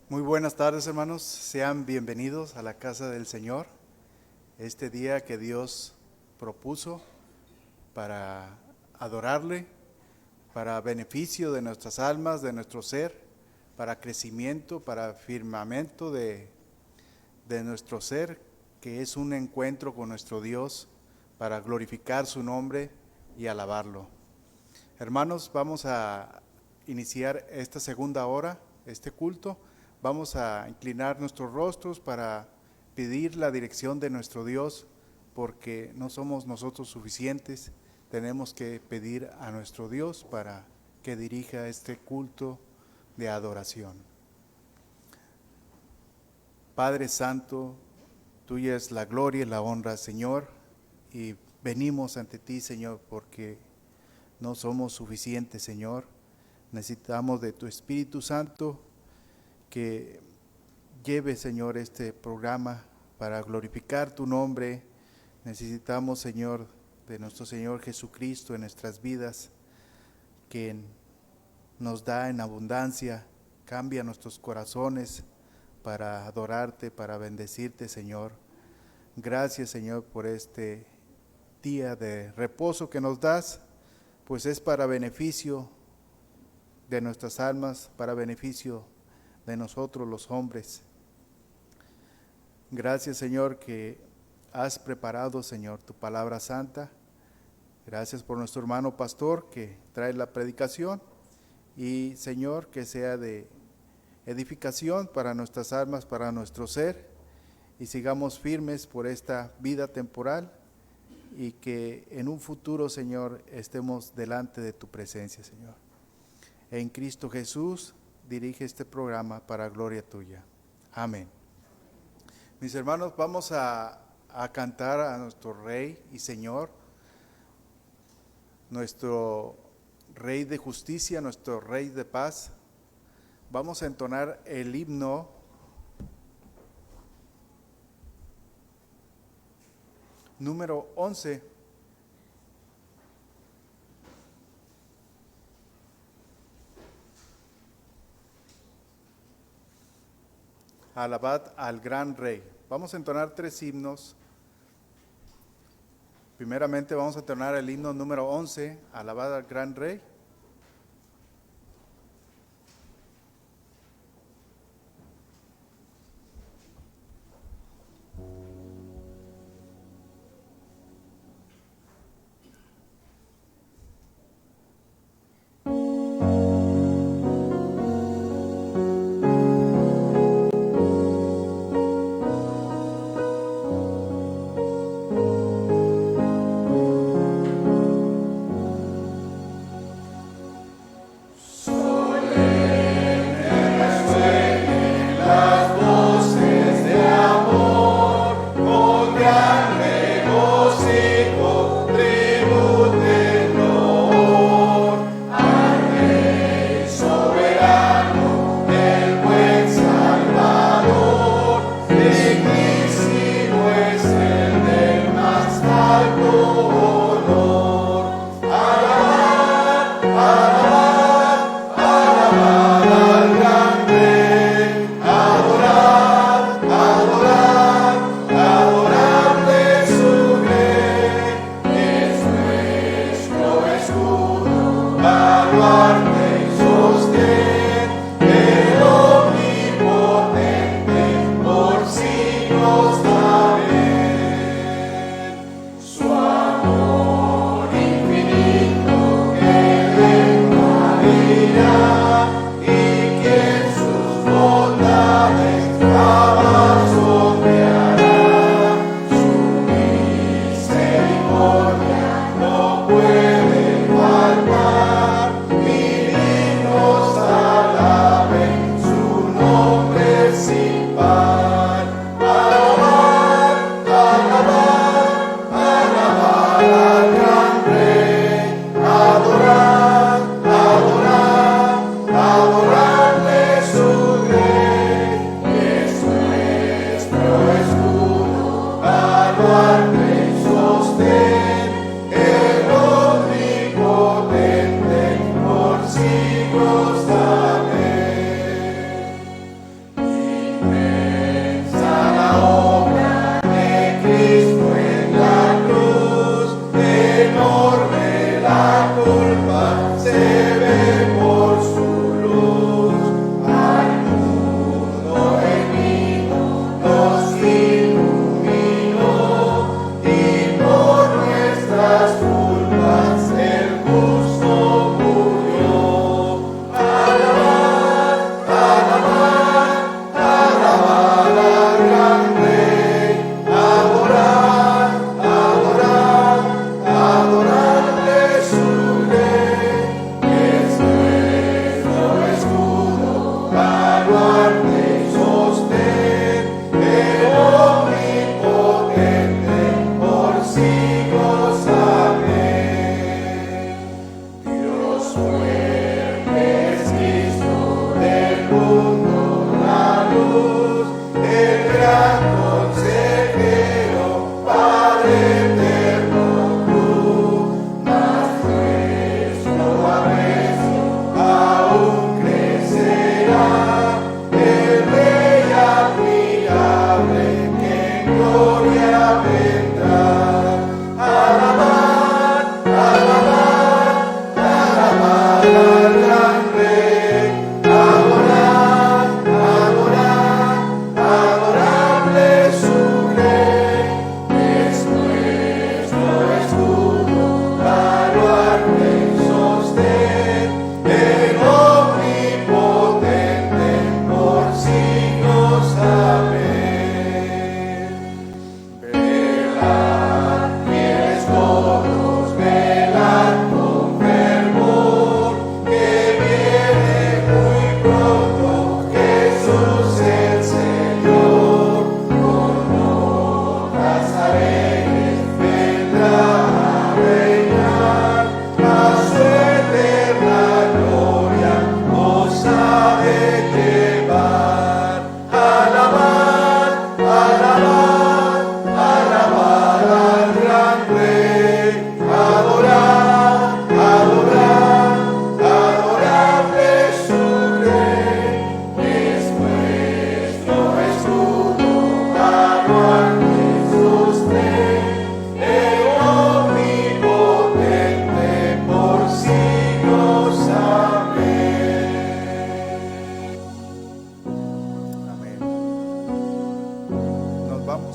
Muy buenas tardes, hermanos. Sean bienvenidos a la casa del Señor. Este día que Dios propuso para adorarle, para beneficio de nuestras almas, de nuestro ser, para crecimiento, para firmamento de nuestro ser, que es un encuentro con nuestro Dios, para glorificar su nombre y alabarlo. Hermanos, vamos a iniciar esta segunda hora, este culto. Vamos a inclinar nuestros rostros para pedir la dirección de nuestro Dios, porque no somos nosotros suficientes. Tenemos que pedir a nuestro Dios para que dirija este culto de adoración. Padre Santo, tuya es la gloria y la honra, Señor, y venimos ante ti, Señor, porque no somos suficientes, Señor. Necesitamos de tu Espíritu Santo que lleve, Señor, este programa para glorificar tu nombre. Necesitamos, Señor, de nuestro Señor Jesucristo en nuestras vidas, que nos da en abundancia, cambia nuestros corazones para adorarte, para bendecirte, Señor. Gracias, Señor, por este día de reposo que nos das, pues es para beneficio de nuestras almas, para beneficio de nosotros los hombres. Gracias, Señor, que has preparado, Señor, tu palabra santa. Gracias por nuestro hermano pastor que trae la predicación y, Señor, que sea de edificación para nuestras almas, para nuestro ser, y sigamos firmes por esta vida temporal y que en un futuro, Señor, estemos delante de tu presencia, Señor. En Cristo Jesús dirige este programa para gloria tuya. Amén. Mis hermanos, vamos a cantar a nuestro Rey y Señor, nuestro Rey de justicia, nuestro Rey de paz. Vamos a entonar el himno número 11. Alabad al gran Rey. Vamos a entonar 3 himnos. Primeramente vamos a entonar el himno número 11, Alabad al gran Rey.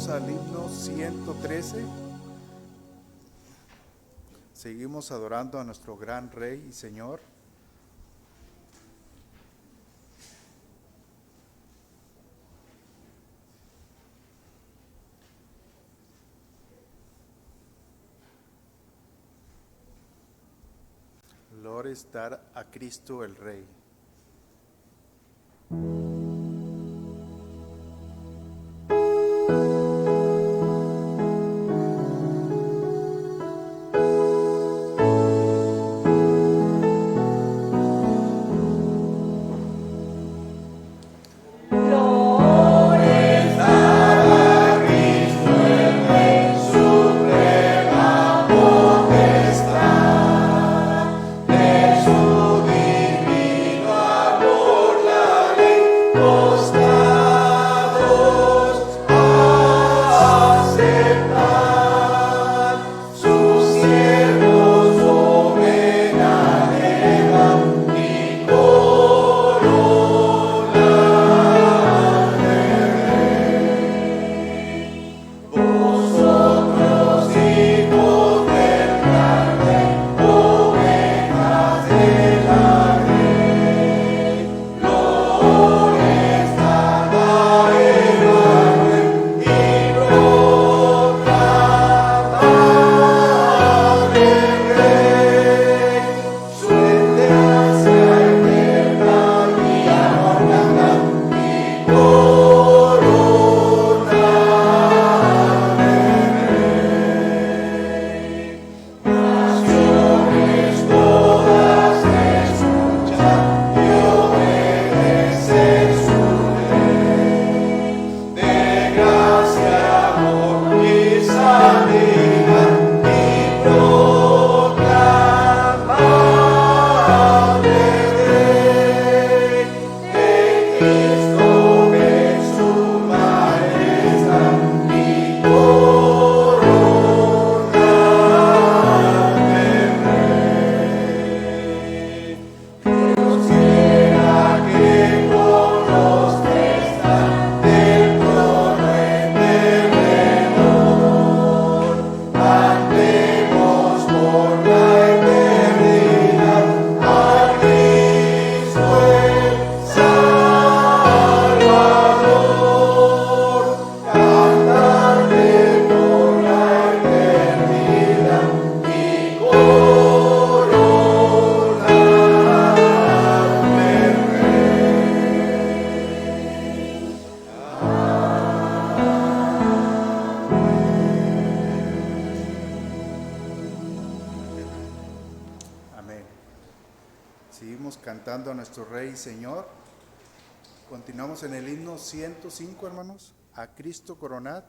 Vamos al himno 113. Seguimos adorando a nuestro gran Rey y Señor. Gloria estar a Cristo el Rey. Seguimos cantando a nuestro Rey y Señor. Continuamos en el himno 105, hermanos. A Cristo coronad.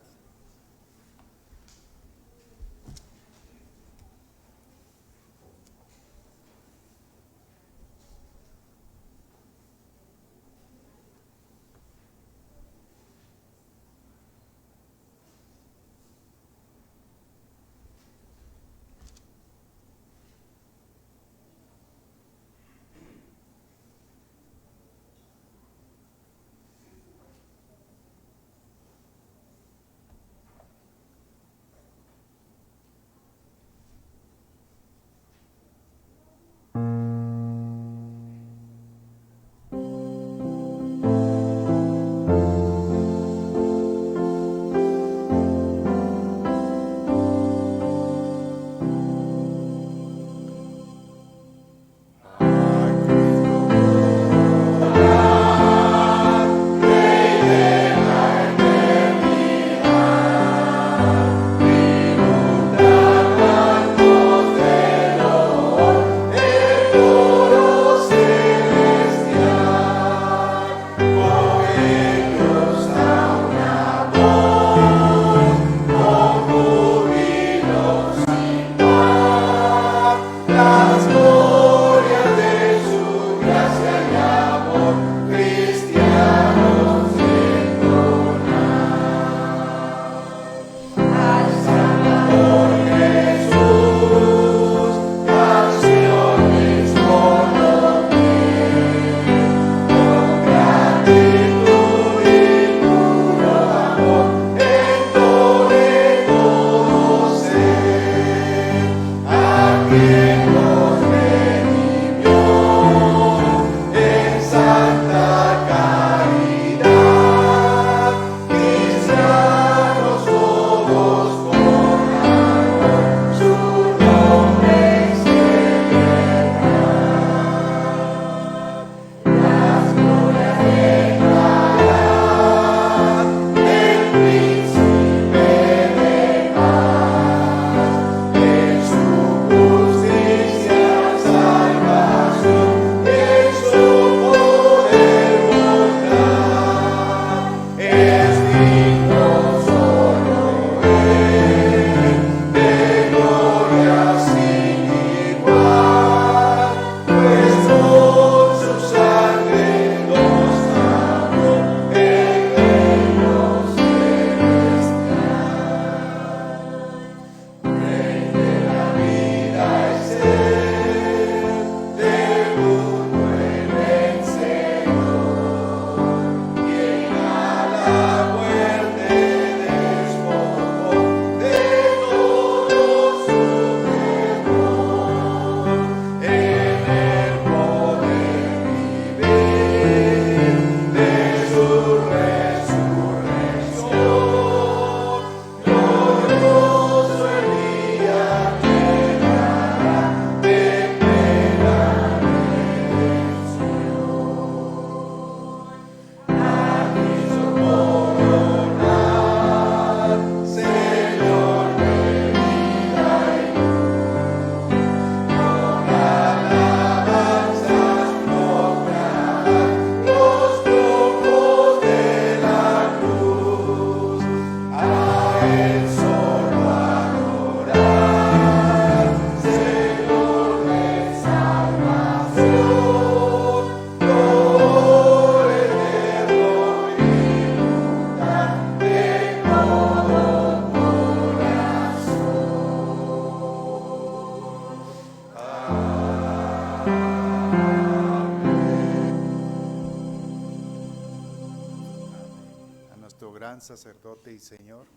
nuestro gran sacerdote y Señor.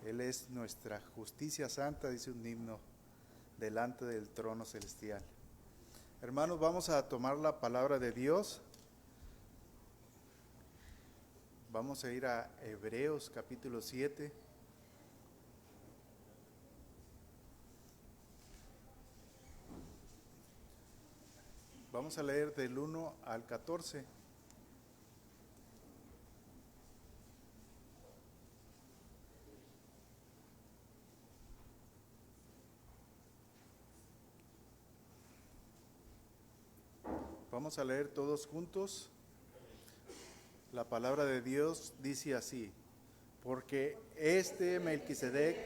Él es nuestra justicia santa, dice un himno, delante del trono celestial. Hermanos, vamos a tomar la palabra de Dios. Vamos a ir a Hebreos capítulo 7. Vamos a leer del 1 al 14. Vamos a leer todos juntos. La palabra de Dios dice así: porque este Melquisedec,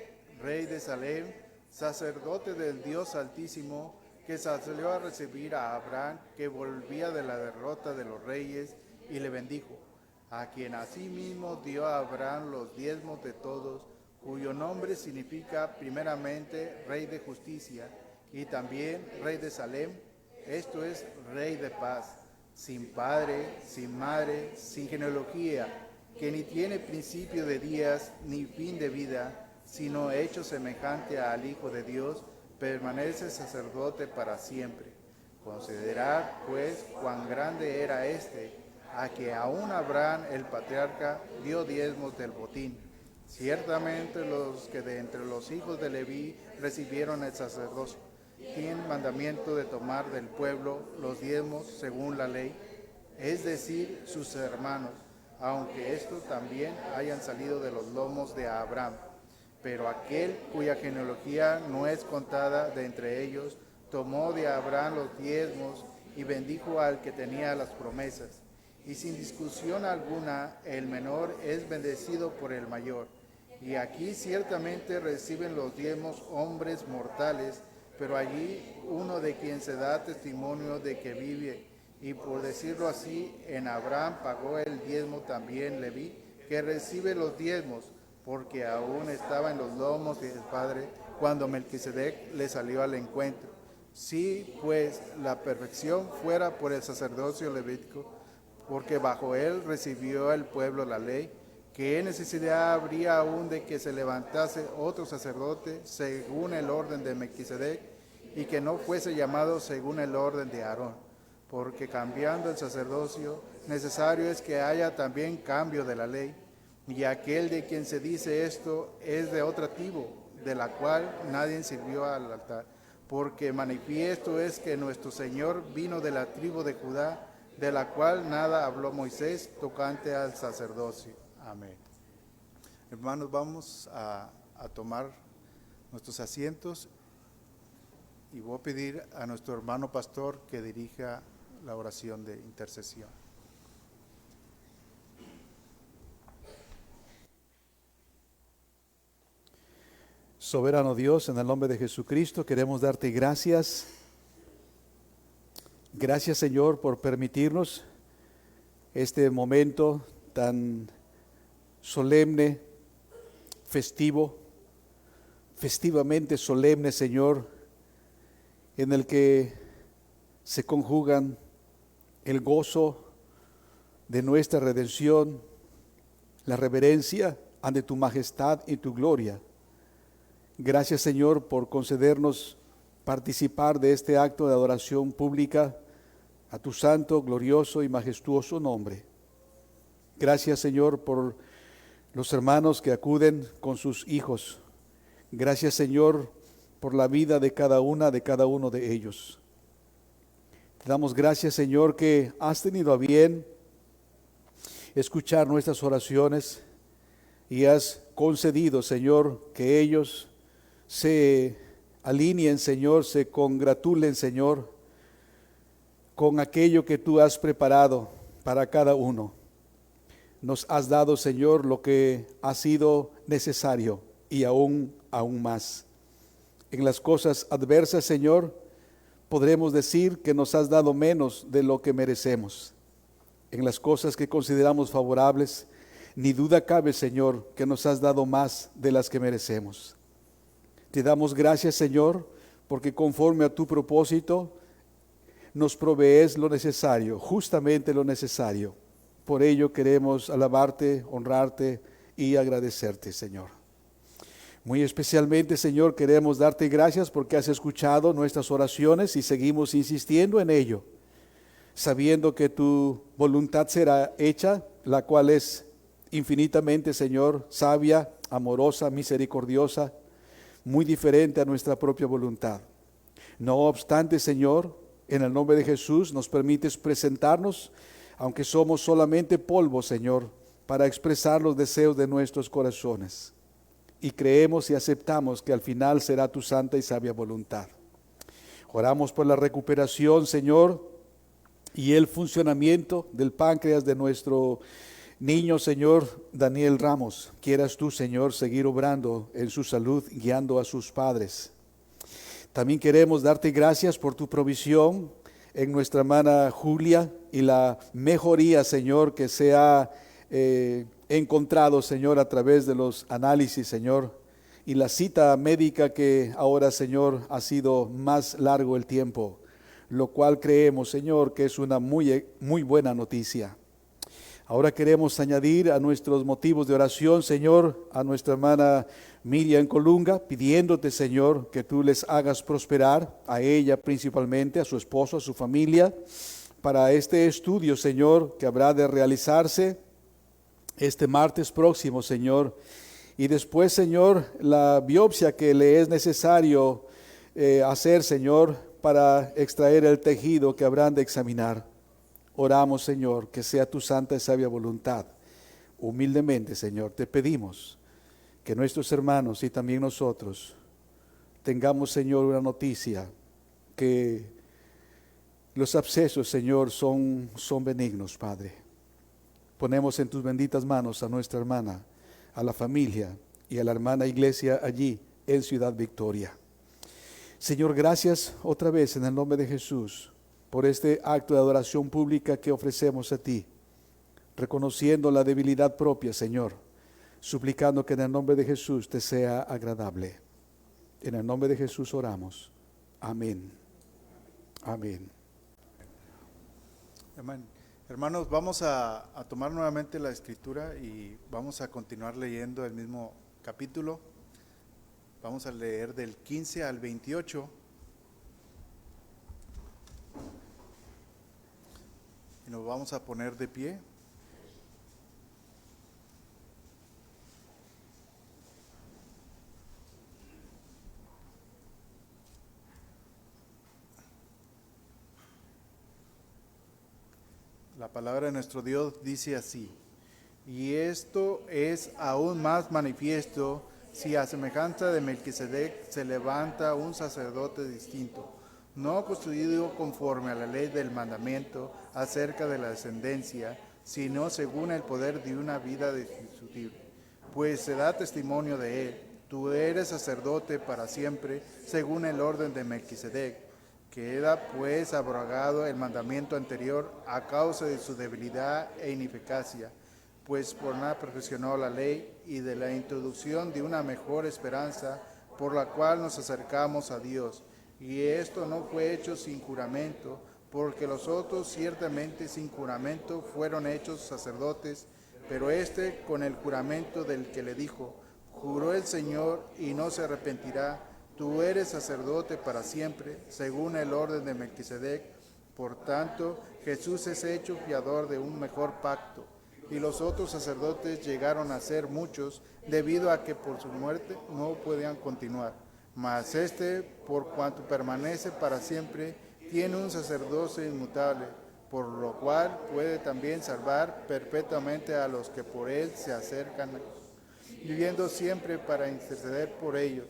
rey de Salem, sacerdote del Dios Altísimo, que salió a recibir a Abraham, que volvía de la derrota de los reyes, y le bendijo, a quien asimismo dio a Abraham los diezmos de todos, cuyo nombre significa primeramente Rey de Justicia, y también Rey de Salem, esto es, Rey de Paz, sin padre, sin madre, sin genealogía, que ni tiene principio de días, ni fin de vida, sino hecho semejante al Hijo de Dios, permanece sacerdote para siempre. Considerad, pues, cuán grande era este, a que aún Abraham el patriarca dio diezmos del botín. Ciertamente los que de entre los hijos de Leví recibieron el sacerdocio tienen mandamiento de tomar del pueblo los diezmos según la ley, es decir, sus hermanos, aunque estos también hayan salido de los lomos de Abraham. Pero aquel cuya genealogía no es contada de entre ellos, tomó de Abraham los diezmos y bendijo al que tenía las promesas. Y sin discusión alguna, el menor es bendecido por el mayor. Y aquí ciertamente reciben los diezmos hombres mortales, pero allí uno de quien se da testimonio de que vive. Y por decirlo así, en Abraham pagó el diezmo también Leví, que recibe los diezmos, porque aún estaba en los lomos del padre cuando Melquisedec le salió al encuentro. Si pues la perfección fuera por el sacerdocio levítico, porque bajo él recibió el pueblo la ley, ¿qué necesidad habría aún de que se levantase otro sacerdote según el orden de Melquisedec y que no fuese llamado según el orden de Aarón? Porque cambiando el sacerdocio, necesario es que haya también cambio de la ley. Y aquel de quien se dice esto es de otra tribu, de la cual nadie sirvió al altar. Porque manifiesto es que nuestro Señor vino de la tribu de Judá, de la cual nada habló Moisés tocante al sacerdocio. Amén. Hermanos, vamos a tomar nuestros asientos y voy a pedir a nuestro hermano pastor que dirija la oración de intercesión. Soberano Dios, en el nombre de Jesucristo, queremos darte gracias. Gracias, Señor, por permitirnos este momento tan solemne, festivamente solemne, Señor, en el que se conjugan el gozo de nuestra redención, la reverencia ante tu majestad y tu gloria. Gracias, Señor, por concedernos participar de este acto de adoración pública a tu santo, glorioso y majestuoso nombre. Gracias, Señor, por los hermanos que acuden con sus hijos. Gracias, Señor, por la vida de cada uno de ellos. Te damos gracias, Señor, que has tenido a bien escuchar nuestras oraciones y has concedido, Señor, que ellos se alineen, Señor, se congratulen, Señor, con aquello que tú has preparado para cada uno. Nos has dado, Señor, lo que ha sido necesario y aún más. En las cosas adversas, Señor, podremos decir que nos has dado menos de lo que merecemos. En las cosas que consideramos favorables, ni duda cabe, Señor, que nos has dado más de las que merecemos. Te damos gracias, Señor, porque conforme a tu propósito, nos provees lo necesario, justamente lo necesario. Por ello queremos alabarte, honrarte y agradecerte, Señor. Muy especialmente, Señor, queremos darte gracias porque has escuchado nuestras oraciones y seguimos insistiendo en ello, sabiendo que tu voluntad será hecha, la cual es infinitamente, Señor, sabia, amorosa, misericordiosa, muy diferente a nuestra propia voluntad. No obstante, Señor, en el nombre de Jesús nos permites presentarnos, aunque somos solamente polvo, Señor, para expresar los deseos de nuestros corazones. Y creemos y aceptamos que al final será tu santa y sabia voluntad. Oramos por la recuperación, Señor, y el funcionamiento del páncreas de nuestro niño, Señor, Daniel Ramos. Quieras tú, Señor, seguir obrando en su salud, guiando a sus padres. También queremos darte gracias por tu provisión en nuestra hermana Julia y la mejoría, Señor, que se ha encontrado, Señor, a través de los análisis, Señor, y la cita médica que ahora, Señor, ha sido más largo el tiempo, lo cual creemos, Señor, que es una muy buena noticia. Ahora queremos añadir a nuestros motivos de oración, Señor, a nuestra hermana Miriam Colunga, pidiéndote, Señor, que tú les hagas prosperar, a ella principalmente, a su esposo, a su familia, para este estudio, Señor, que habrá de realizarse este martes próximo, Señor. Y después, Señor, la biopsia que le es necesario hacer, Señor, para extraer el tejido que habrán de examinar. Oramos, Señor, que sea tu santa y sabia voluntad. Humildemente, Señor, te pedimos que nuestros hermanos y también nosotros tengamos, Señor, una noticia, que los abscesos, Señor, son benignos, Padre. Ponemos en tus benditas manos a nuestra hermana, a la familia y a la hermana iglesia allí en Ciudad Victoria. Señor, gracias otra vez en el nombre de Jesús por este acto de adoración pública que ofrecemos a ti, reconociendo la debilidad propia, Señor, suplicando que en el nombre de Jesús te sea agradable. En el nombre de Jesús oramos. Amén. Amén. Amén. Hermanos, vamos a tomar nuevamente la escritura y vamos a continuar leyendo el mismo capítulo. Vamos a leer del 15 al 28. Y nos vamos a poner de pie. La palabra de nuestro Dios dice así: y esto es aún más manifiesto si a semejanza de Melquisedec se levanta un sacerdote distinto, no constituido conforme a la ley del mandamiento acerca de la descendencia, sino según el poder de una vida indiscutible. Pues se da testimonio de él: tú eres sacerdote para siempre, según el orden de Melquisedec. Queda pues abrogado el mandamiento anterior a causa de su debilidad e ineficacia, pues por nada perfeccionó la ley, y de la introducción de una mejor esperanza por la cual nos acercamos a Dios. Y esto no fue hecho sin juramento, porque los otros ciertamente sin juramento fueron hechos sacerdotes, pero este con el juramento del que le dijo: juró el Señor y no se arrepentirá, tú eres sacerdote para siempre, según el orden de Melquisedec. Por tanto, Jesús es hecho fiador de un mejor pacto, y los otros sacerdotes llegaron a ser muchos, debido a que por su muerte no podían continuar. Mas este, por cuanto permanece para siempre, tiene un sacerdocio inmutable, por lo cual puede también salvar perpetuamente a los que por él se acercan, viviendo siempre para interceder por ellos.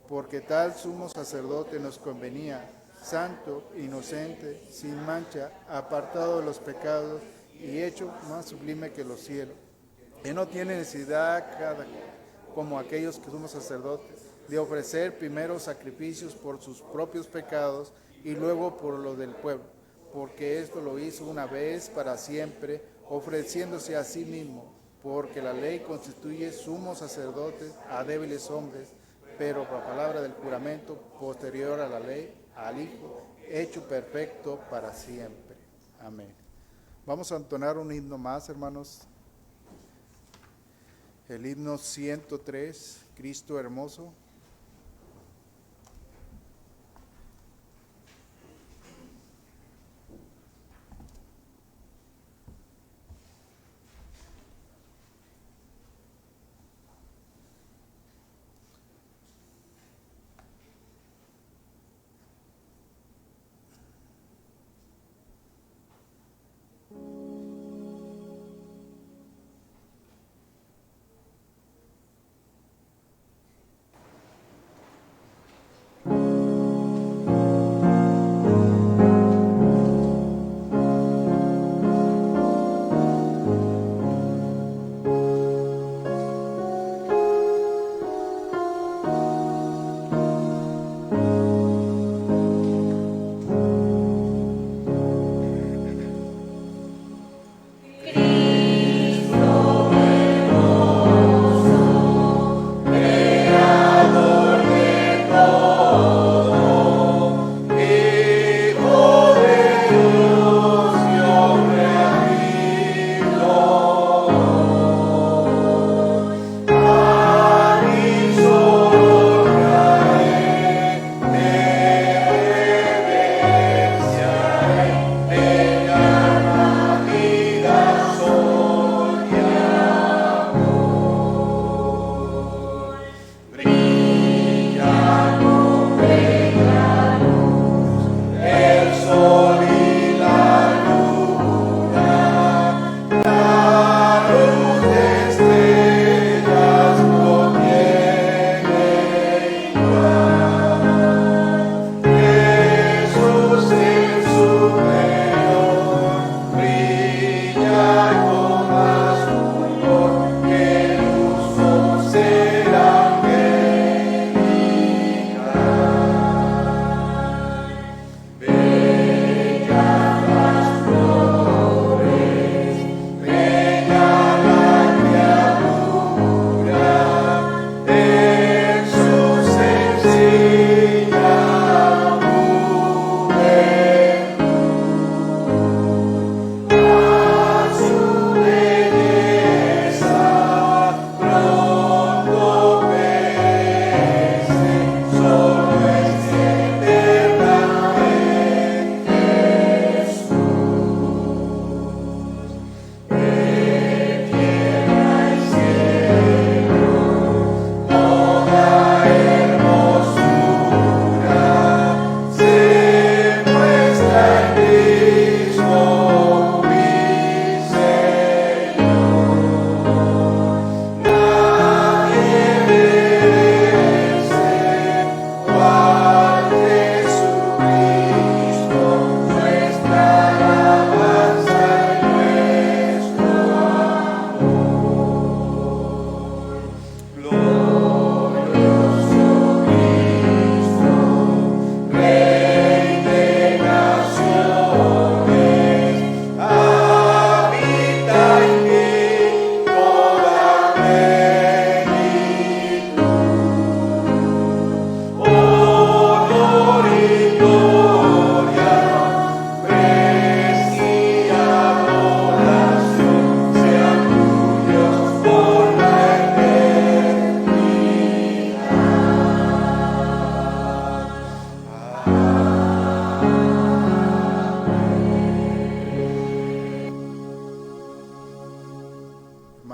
Porque tal sumo sacerdote nos convenía, santo, inocente, sin mancha, apartado de los pecados y hecho más sublime que los cielos. Él no tiene necesidad, como aquellos que somos sacerdotes, de ofrecer primero sacrificios por sus propios pecados y luego por los del pueblo, porque esto lo hizo una vez para siempre, ofreciéndose a sí mismo, porque la ley constituye sumos sacerdotes a débiles hombres, pero por palabra del juramento posterior a la ley, al Hijo, hecho perfecto para siempre. Amén. Vamos a entonar un himno más, hermanos. El himno 103, Cristo hermoso.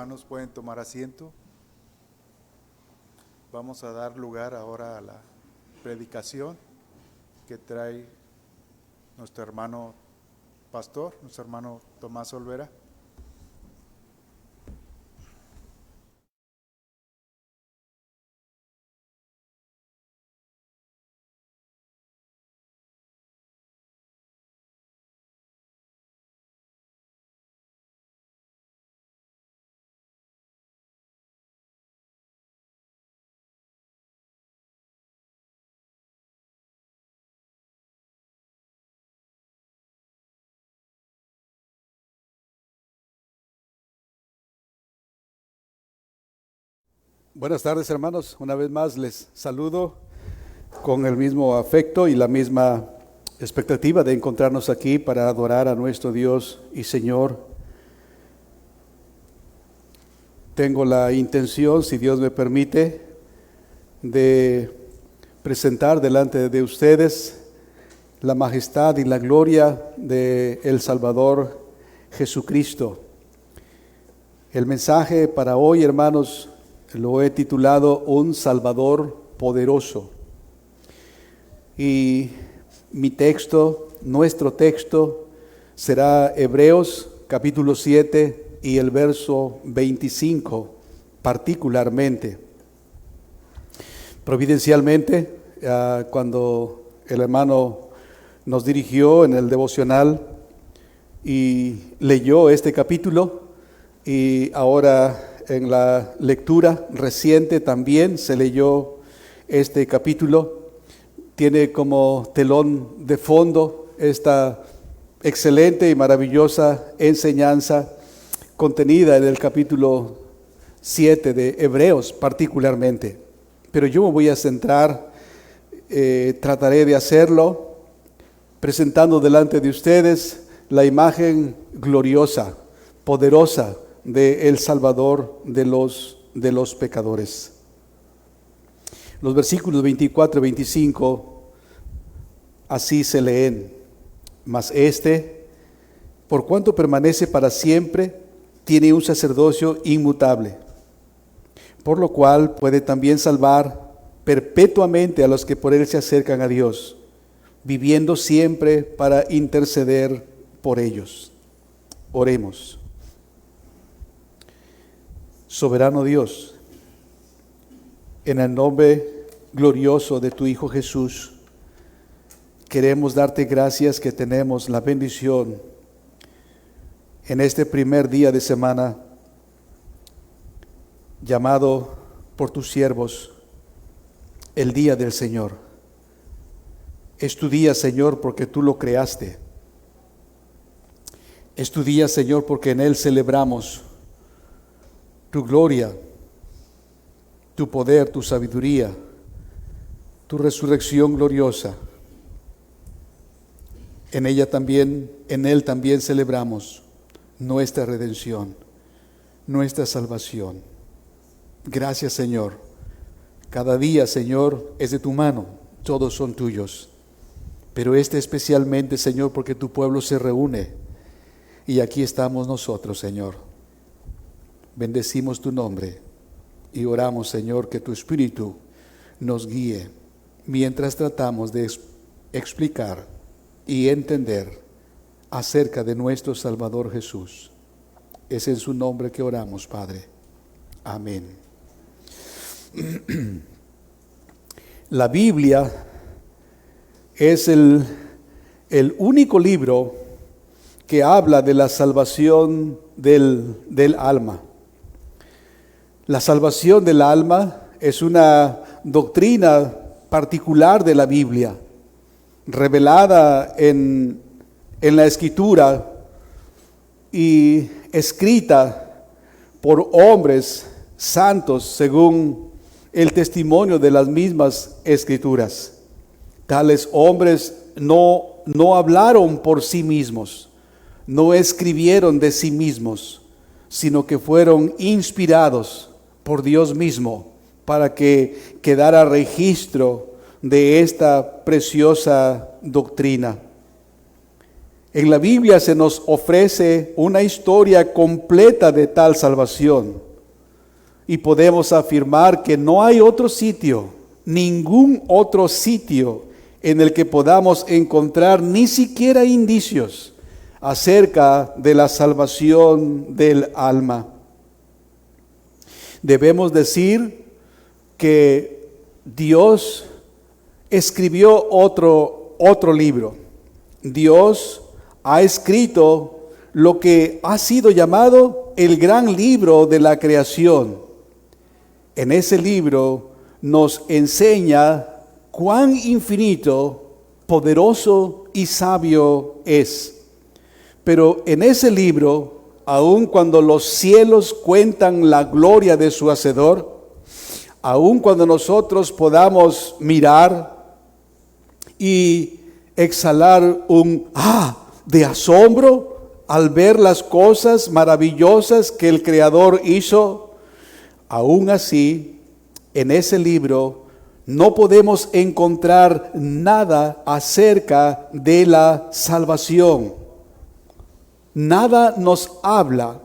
Hermanos, pueden tomar asiento. Vamos a dar lugar ahora a la predicación que trae nuestro hermano pastor, nuestro hermano Tomás Olvera. Buenas tardes, hermanos. Una vez más les saludo con el mismo afecto y la misma expectativa de encontrarnos aquí para adorar a nuestro Dios y Señor. Tengo la intención, si Dios me permite, de presentar delante de ustedes la majestad y la gloria de el Salvador Jesucristo. El mensaje para hoy, hermanos, lo he titulado Un Salvador Poderoso. Y mi texto, nuestro texto, será Hebreos capítulo 7 y el verso 25 particularmente. Providencialmente, cuando el hermano nos dirigió en el devocional y leyó este capítulo, y ahora en la lectura reciente también se leyó este capítulo, tiene como telón de fondo esta excelente y maravillosa enseñanza contenida en el capítulo 7 de Hebreos particularmente. Pero yo me voy a centrar, trataré de hacerlo presentando delante de ustedes la imagen gloriosa, poderosa de el Salvador de los pecadores. Los versículos 24 y 25 así se leen: mas por cuanto permanece para siempre, tiene un sacerdocio inmutable, por lo cual puede también salvar perpetuamente a los que por él se acercan a Dios, viviendo siempre para interceder por ellos. Oremos. Soberano Dios, en el nombre glorioso de tu Hijo Jesús, queremos darte gracias que tenemos la bendición en este primer día de semana, llamado por tus siervos el día del Señor. Es tu día, Señor, porque tú lo creaste. Es tu día, Señor, porque en él celebramos tu gloria, tu poder, tu sabiduría, tu resurrección gloriosa. En él también celebramos nuestra redención, nuestra salvación. Gracias, Señor. Cada día, Señor, es de tu mano, todos son tuyos. Pero especialmente, Señor, porque tu pueblo se reúne y aquí estamos nosotros, Señor. Bendecimos tu nombre y oramos, Señor, que tu Espíritu nos guíe mientras tratamos de explicar y entender acerca de nuestro Salvador Jesús. Es en su nombre que oramos, Padre. Amén. La Biblia es el único libro que habla de la salvación del alma. La salvación del alma es una doctrina particular de la Biblia, revelada en la Escritura y escrita por hombres santos según el testimonio de las mismas Escrituras. Tales hombres no hablaron por sí mismos, no escribieron de sí mismos, sino que fueron inspirados por Dios mismo para que quedara registro de esta preciosa doctrina. En la Biblia se nos ofrece una historia completa de tal salvación y podemos afirmar que no hay otro sitio, ningún otro sitio en el que podamos encontrar ni siquiera indicios acerca de la salvación del alma. Debemos decir que Dios escribió otro libro. Dios ha escrito lo que ha sido llamado el gran libro de la creación. En ese libro nos enseña cuán infinito, poderoso y sabio es. Pero en ese libro, aun cuando los cielos cuentan la gloria de su Hacedor, aun cuando nosotros podamos mirar y exhalar un de asombro al ver las cosas maravillosas que el Creador hizo. Aún así, en ese libro no podemos encontrar nada acerca de la salvación. Nada nos habla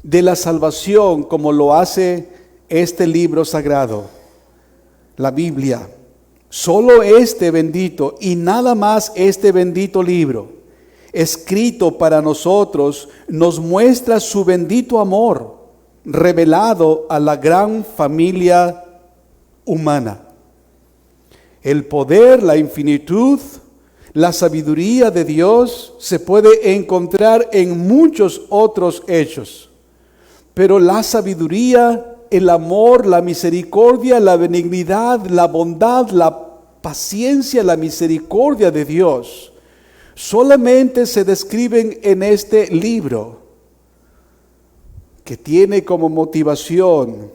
de la salvación como lo hace este libro sagrado, la Biblia. Solo este bendito y nada más este bendito libro, escrito para nosotros, nos muestra su bendito amor revelado a la gran familia humana. El poder, la infinitud, la sabiduría de Dios se puede encontrar en muchos otros hechos, pero la sabiduría, el amor, la misericordia, la benignidad, la bondad, la paciencia, la misericordia de Dios solamente se describen en este libro, que tiene como motivación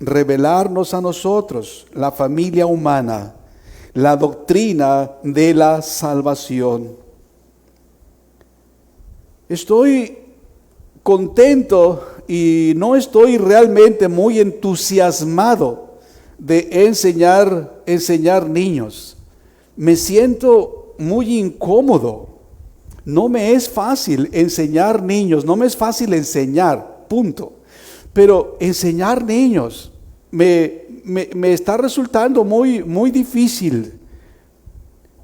revelarnos a nosotros, la familia humana, la doctrina de la salvación. Estoy contento y no estoy realmente muy entusiasmado de enseñar niños. Me siento muy incómodo. No me es fácil enseñar niños, no me es fácil enseñar, punto. Pero enseñar niños me está resultando muy difícil.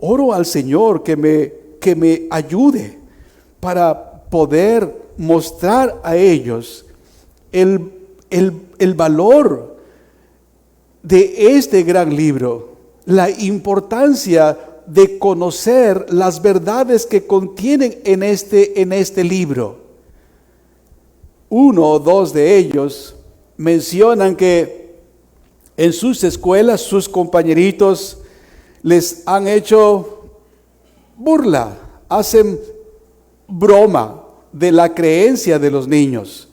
Oro al Señor que me ayude para poder mostrar a ellos el valor de este gran libro, la importancia de conocer las verdades que contienen en este libro. Uno o dos de ellos mencionan que en sus escuelas sus compañeritos les han hecho burla, hacen broma de la creencia de los niños.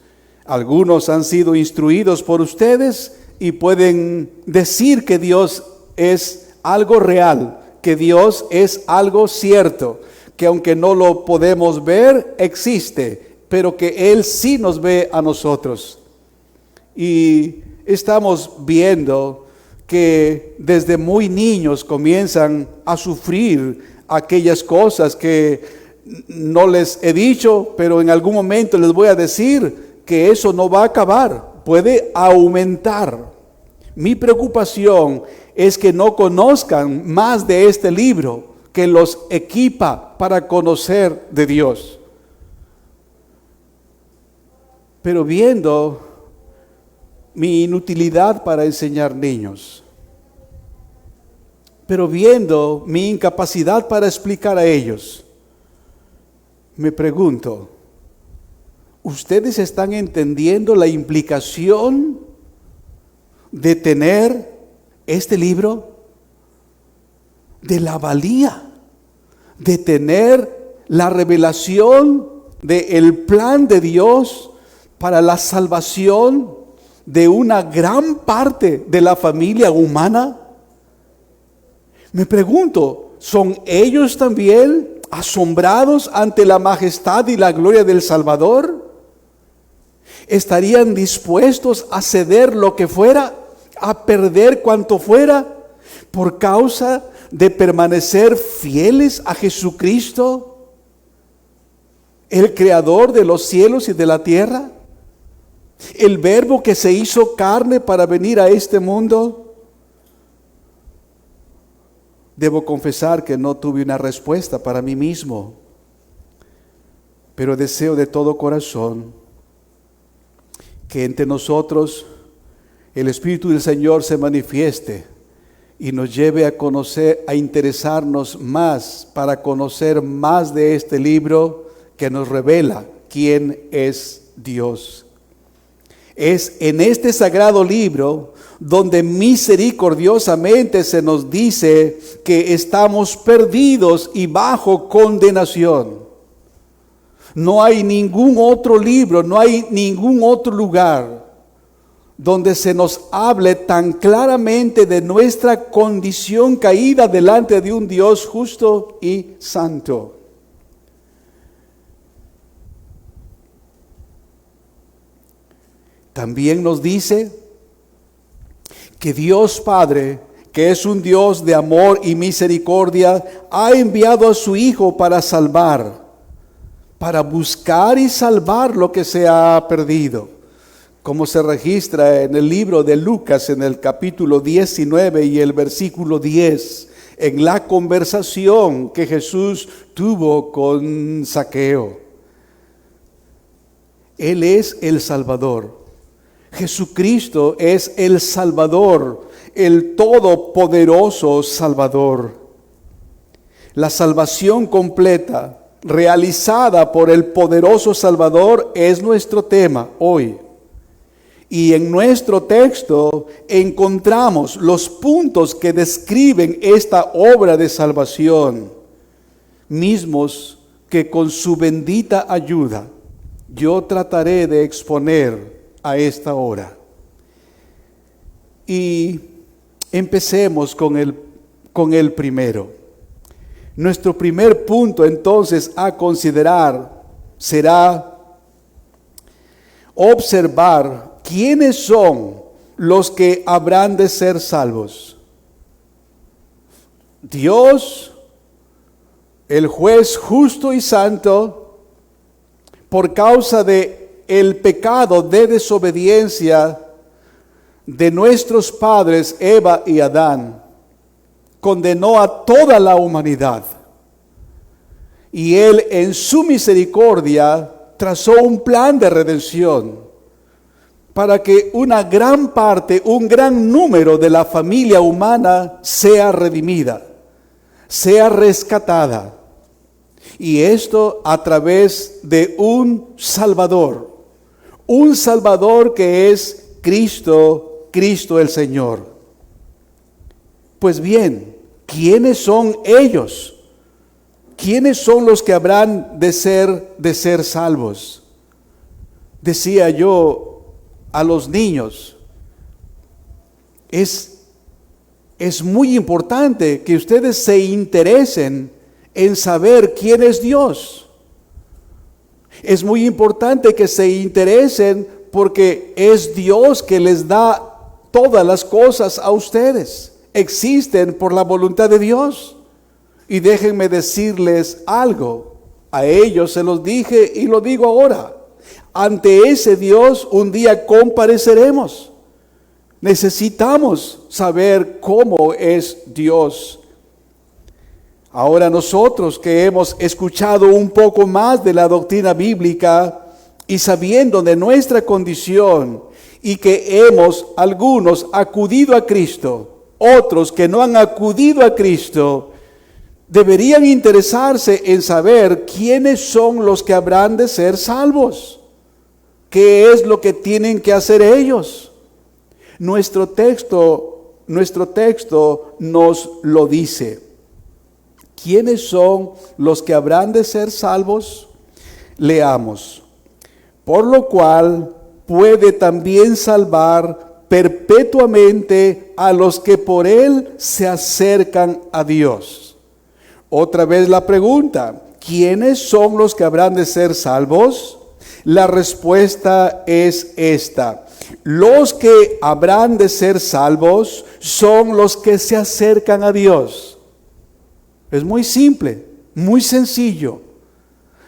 Algunos han sido instruidos por ustedes y pueden decir que Dios es algo real, que Dios es algo cierto, que aunque no lo podemos ver, existe, pero que Él sí nos ve a nosotros. Y estamos viendo que desde muy niños comienzan a sufrir aquellas cosas que no les he dicho, pero en algún momento les voy a decir que eso no va a acabar, puede aumentar. Mi preocupación es que no conozcan más de este libro que los equipa para conocer de Dios. Pero viendo mi inutilidad para enseñar niños, pero viendo mi incapacidad para explicar a ellos, me pregunto, ¿ustedes están entendiendo la implicación de tener este libro? De la valía, de tener la revelación del plan de Dios para la salvación de una gran parte de la familia humana. Me pregunto, ¿son ellos también asombrados ante la majestad y la gloria del Salvador? ¿Estarían dispuestos a ceder lo que fuera, a perder cuanto fuera, por causa de permanecer fieles a Jesucristo, el Creador de los cielos y de la tierra? El Verbo que se hizo carne para venir a este mundo. Debo confesar que no tuve una respuesta para mí mismo, pero deseo de todo corazón que entre nosotros el Espíritu del Señor se manifieste y nos lleve a conocer, a interesarnos más para conocer más de este libro que nos revela quién es Dios. Es en este sagrado libro donde misericordiosamente se nos dice que estamos perdidos y bajo condenación. No hay ningún otro libro, no hay ningún otro lugar donde se nos hable tan claramente de nuestra condición caída delante de un Dios justo y santo. También nos dice que Dios Padre, que es un Dios de amor y misericordia, ha enviado a su Hijo para salvar, para buscar y salvar lo que se ha perdido. Como se registra en el libro de Lucas, en el capítulo 19 y el versículo 10, en la conversación que Jesús tuvo con Zaqueo. Él es el Salvador. Jesucristo es el Salvador, el todopoderoso Salvador. La salvación completa, realizada por el poderoso Salvador, es nuestro tema hoy. Y en nuestro texto encontramos los puntos que describen esta obra de salvación, mismos que con su bendita ayuda yo trataré de exponer a esta hora. Y empecemos con el primero. Nuestro primer punto entonces a considerar será observar quiénes son los que habrán de ser salvos. Dios, el juez justo y santo, por causa de el pecado de desobediencia de nuestros padres Eva y Adán, condenó a toda la humanidad. Y Él en su misericordia trazó un plan de redención para que una gran parte, un gran número de la familia humana sea redimida, sea rescatada. Y esto a través de un Salvador que es Cristo el Señor. Pues bien, ¿quiénes son ellos? ¿Quiénes son los que habrán de ser salvos? Decía yo a los niños, es muy importante que ustedes se interesen en saber quién es Dios. Es muy importante que se interesen porque es Dios que les da todas las cosas a ustedes. Existen por la voluntad de Dios. Y déjenme decirles algo. A ellos se los dije y lo digo ahora. Ante ese Dios un día compareceremos. Necesitamos saber cómo es Dios. Ahora nosotros que hemos escuchado un poco más de la doctrina bíblica y sabiendo de nuestra condición y que hemos algunos acudido a Cristo, otros que no han acudido a Cristo, deberían interesarse en saber quiénes son los que habrán de ser salvos. ¿Qué es lo que tienen que hacer ellos? Nuestro texto nos lo dice. ¿Quiénes son los que habrán de ser salvos? Leamos. Por lo cual puede también salvar perpetuamente a los que por él se acercan a Dios. Otra vez la pregunta, ¿quiénes son los que habrán de ser salvos? La respuesta es esta. Los que habrán de ser salvos son los que se acercan a Dios. Es muy simple, muy sencillo.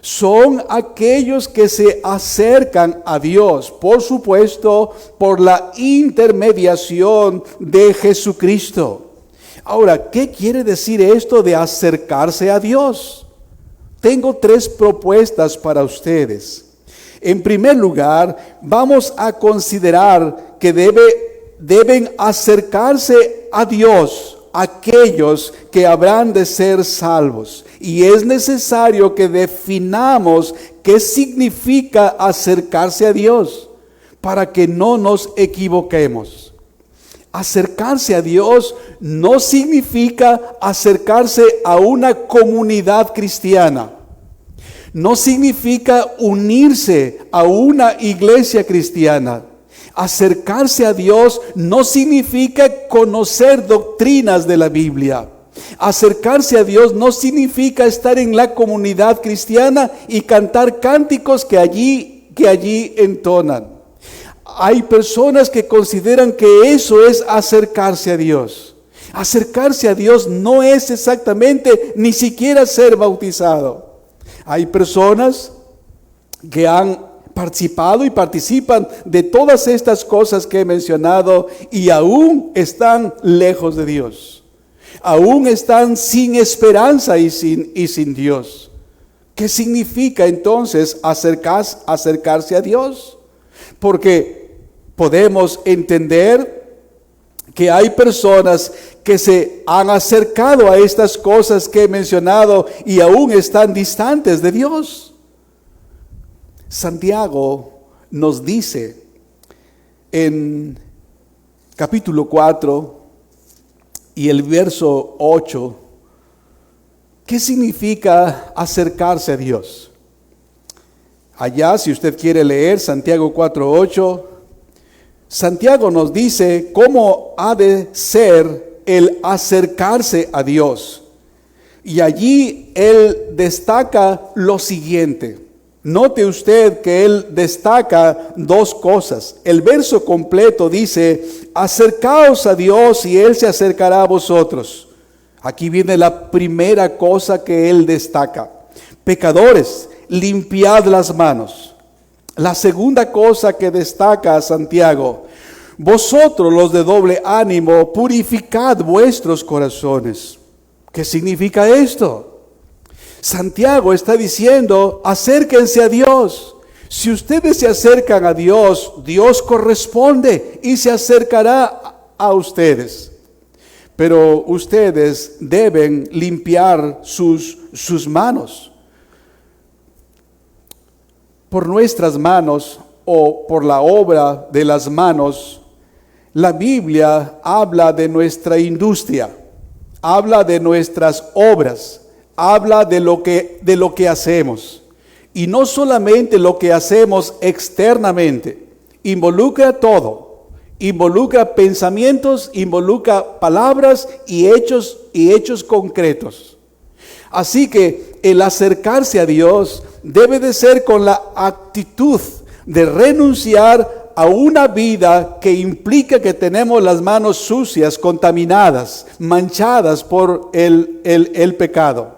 Son aquellos que se acercan a Dios, por supuesto, por la intermediación de Jesucristo. Ahora, ¿qué quiere decir esto de acercarse a Dios? Tengo 3 propuestas para ustedes. En primer lugar, vamos a considerar que deben acercarse a Dios aquellos que habrán de ser salvos. Y es necesario que definamos qué significa acercarse a Dios para que no nos equivoquemos. Acercarse a Dios no significa acercarse a una comunidad cristiana. No significa unirse a una iglesia cristiana. Acercarse a Dios no significa conocer doctrinas de la Biblia. Acercarse a Dios no significa estar en la comunidad cristiana y cantar cánticos que allí entonan. Hay personas que consideran que eso es acercarse a Dios. Acercarse a Dios no es exactamente ni siquiera ser bautizado. Hay personas que han participado y participan de todas estas cosas que he mencionado y aún están lejos de Dios. Aún están sin esperanza y sin Dios. ¿Qué significa entonces acercarse a Dios? Porque podemos entender que hay personas que se han acercado a estas cosas que he mencionado y aún están distantes de Dios. Santiago nos dice en capítulo 4 y el verso 8, ¿qué significa acercarse a Dios? Allá, si usted quiere leer Santiago 4:8, Santiago nos dice cómo ha de ser el acercarse a Dios. Y allí él destaca lo siguiente. Note usted que él destaca dos cosas. El verso completo dice, acercaos a Dios y Él se acercará a vosotros. Aquí viene la primera cosa que él destaca. Pecadores, limpiad las manos. La segunda cosa que destaca Santiago, vosotros los de doble ánimo, purificad vuestros corazones. ¿Qué significa esto? Santiago está diciendo, acérquense a Dios. Si ustedes se acercan a Dios, Dios corresponde y se acercará a ustedes. Pero ustedes deben limpiar sus manos. Por nuestras manos o por la obra de las manos, la Biblia habla de nuestra industria, habla de nuestras obras. Habla de lo que hacemos. Y no solamente lo que hacemos externamente. Involucra todo. Involucra pensamientos, involucra palabras y hechos concretos. Así que el acercarse a Dios debe de ser con la actitud de renunciar a una vida que implica que tenemos las manos sucias, contaminadas, manchadas por el pecado.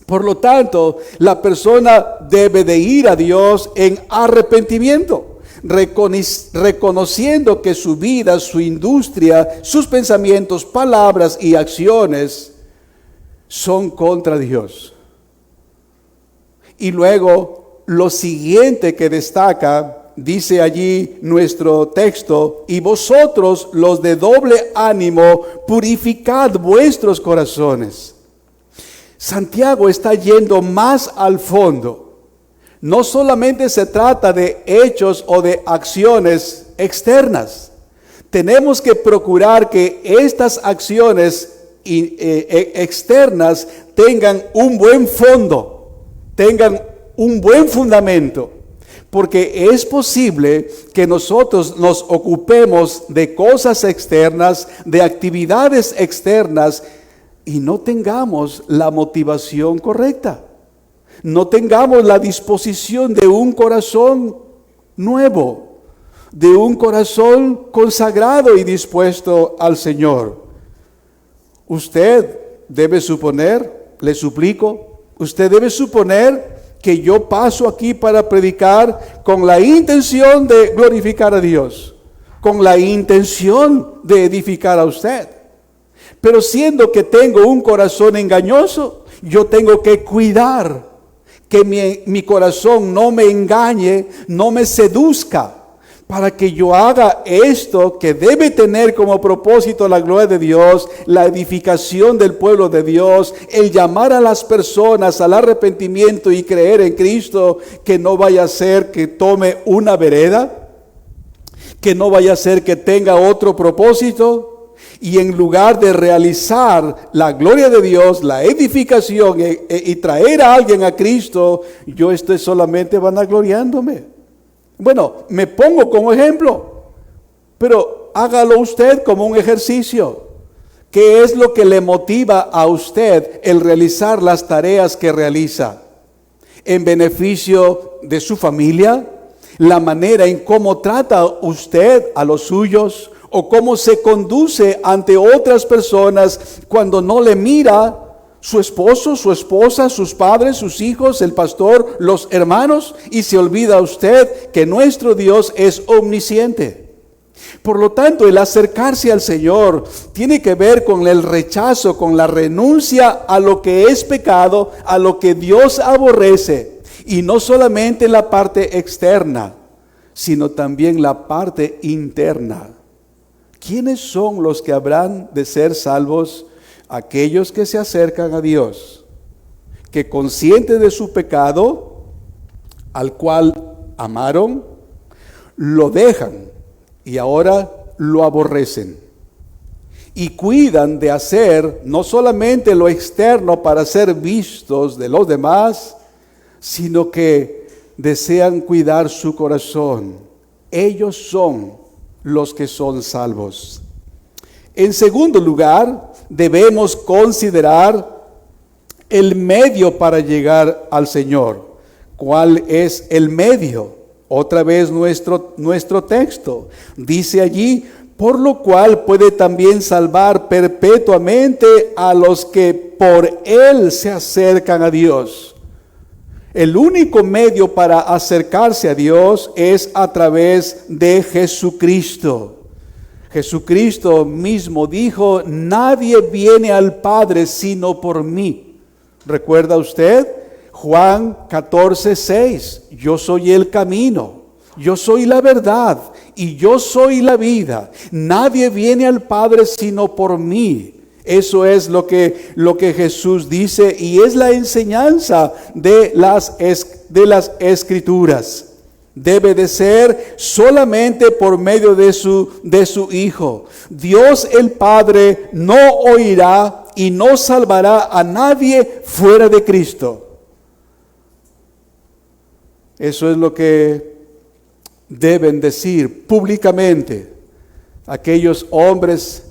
Por lo tanto, la persona debe de ir a Dios en arrepentimiento, reconociendo que su vida, su industria, sus pensamientos, palabras y acciones son contra Dios. Y luego, lo siguiente que destaca, dice allí nuestro texto, y vosotros los de doble ánimo, purificad vuestros corazones. Santiago está yendo más al fondo. No solamente se trata de hechos o de acciones externas. Tenemos que procurar que estas acciones externas tengan un buen fondo, tengan un buen fundamento. Porque es posible que nosotros nos ocupemos de cosas externas, de actividades externas, y no tengamos la motivación correcta. No tengamos la disposición de un corazón nuevo, de un corazón consagrado y dispuesto al Señor. Usted debe suponer, le suplico, usted debe suponer que yo paso aquí para predicar con la intención de glorificar a Dios, con la intención de edificar a usted. Pero siendo que tengo un corazón engañoso, yo tengo que cuidar que mi corazón no me engañe, no me seduzca, para que yo haga esto que debe tener como propósito la gloria de Dios, la edificación del pueblo de Dios, el llamar a las personas al arrepentimiento y creer en Cristo, que no vaya a ser que tome una vereda, que no vaya a ser que tenga otro propósito. Y en lugar de realizar la gloria de Dios, la edificación y traer a alguien a Cristo, yo estoy solamente vanagloriándome. Bueno, me pongo como ejemplo, pero hágalo usted como un ejercicio. ¿Qué es lo que le motiva a usted el realizar las tareas que realiza? ¿En beneficio de su familia? ¿La manera en cómo trata usted a los suyos? ¿O cómo se conduce ante otras personas cuando no le mira su esposo, su esposa, sus padres, sus hijos, el pastor, los hermanos? Y se olvida usted que nuestro Dios es omnisciente. Por lo tanto, el acercarse al Señor tiene que ver con el rechazo, con la renuncia a lo que es pecado, a lo que Dios aborrece. Y no solamente la parte externa, sino también la parte interna. ¿Quiénes son los que habrán de ser salvos? Aquellos que se acercan a Dios, que conscientes de su pecado, al cual amaron, lo dejan y ahora lo aborrecen. Y cuidan de hacer no solamente lo externo para ser vistos de los demás, sino que desean cuidar su corazón. Ellos son los que son salvos. En segundo lugar, debemos considerar el medio para llegar al Señor. ¿Cuál es el medio? Otra vez nuestro texto. Dice allí, por lo cual puede también salvar perpetuamente a los que por Él se acercan a Dios. El único medio para acercarse a Dios es a través de Jesucristo. Jesucristo mismo dijo, nadie viene al Padre sino por mí. ¿Recuerda usted? Juan 14:6, yo soy el camino, yo soy la verdad y yo soy la vida. Nadie viene al Padre sino por mí. Eso es lo que Jesús dice y es la enseñanza de las Escrituras. Debe de ser solamente por medio de su Hijo. Dios el Padre no oirá y no salvará a nadie fuera de Cristo. Eso es lo que deben decir públicamente aquellos hombres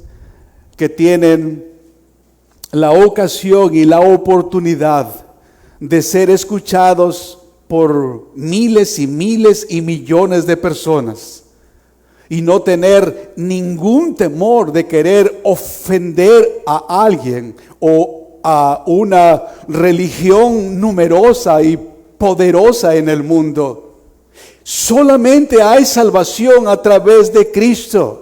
que tienen la ocasión y la oportunidad de ser escuchados por miles y miles y millones de personas y no tener ningún temor de querer ofender a alguien o a una religión numerosa y poderosa en el mundo. Solamente hay salvación a través de Cristo.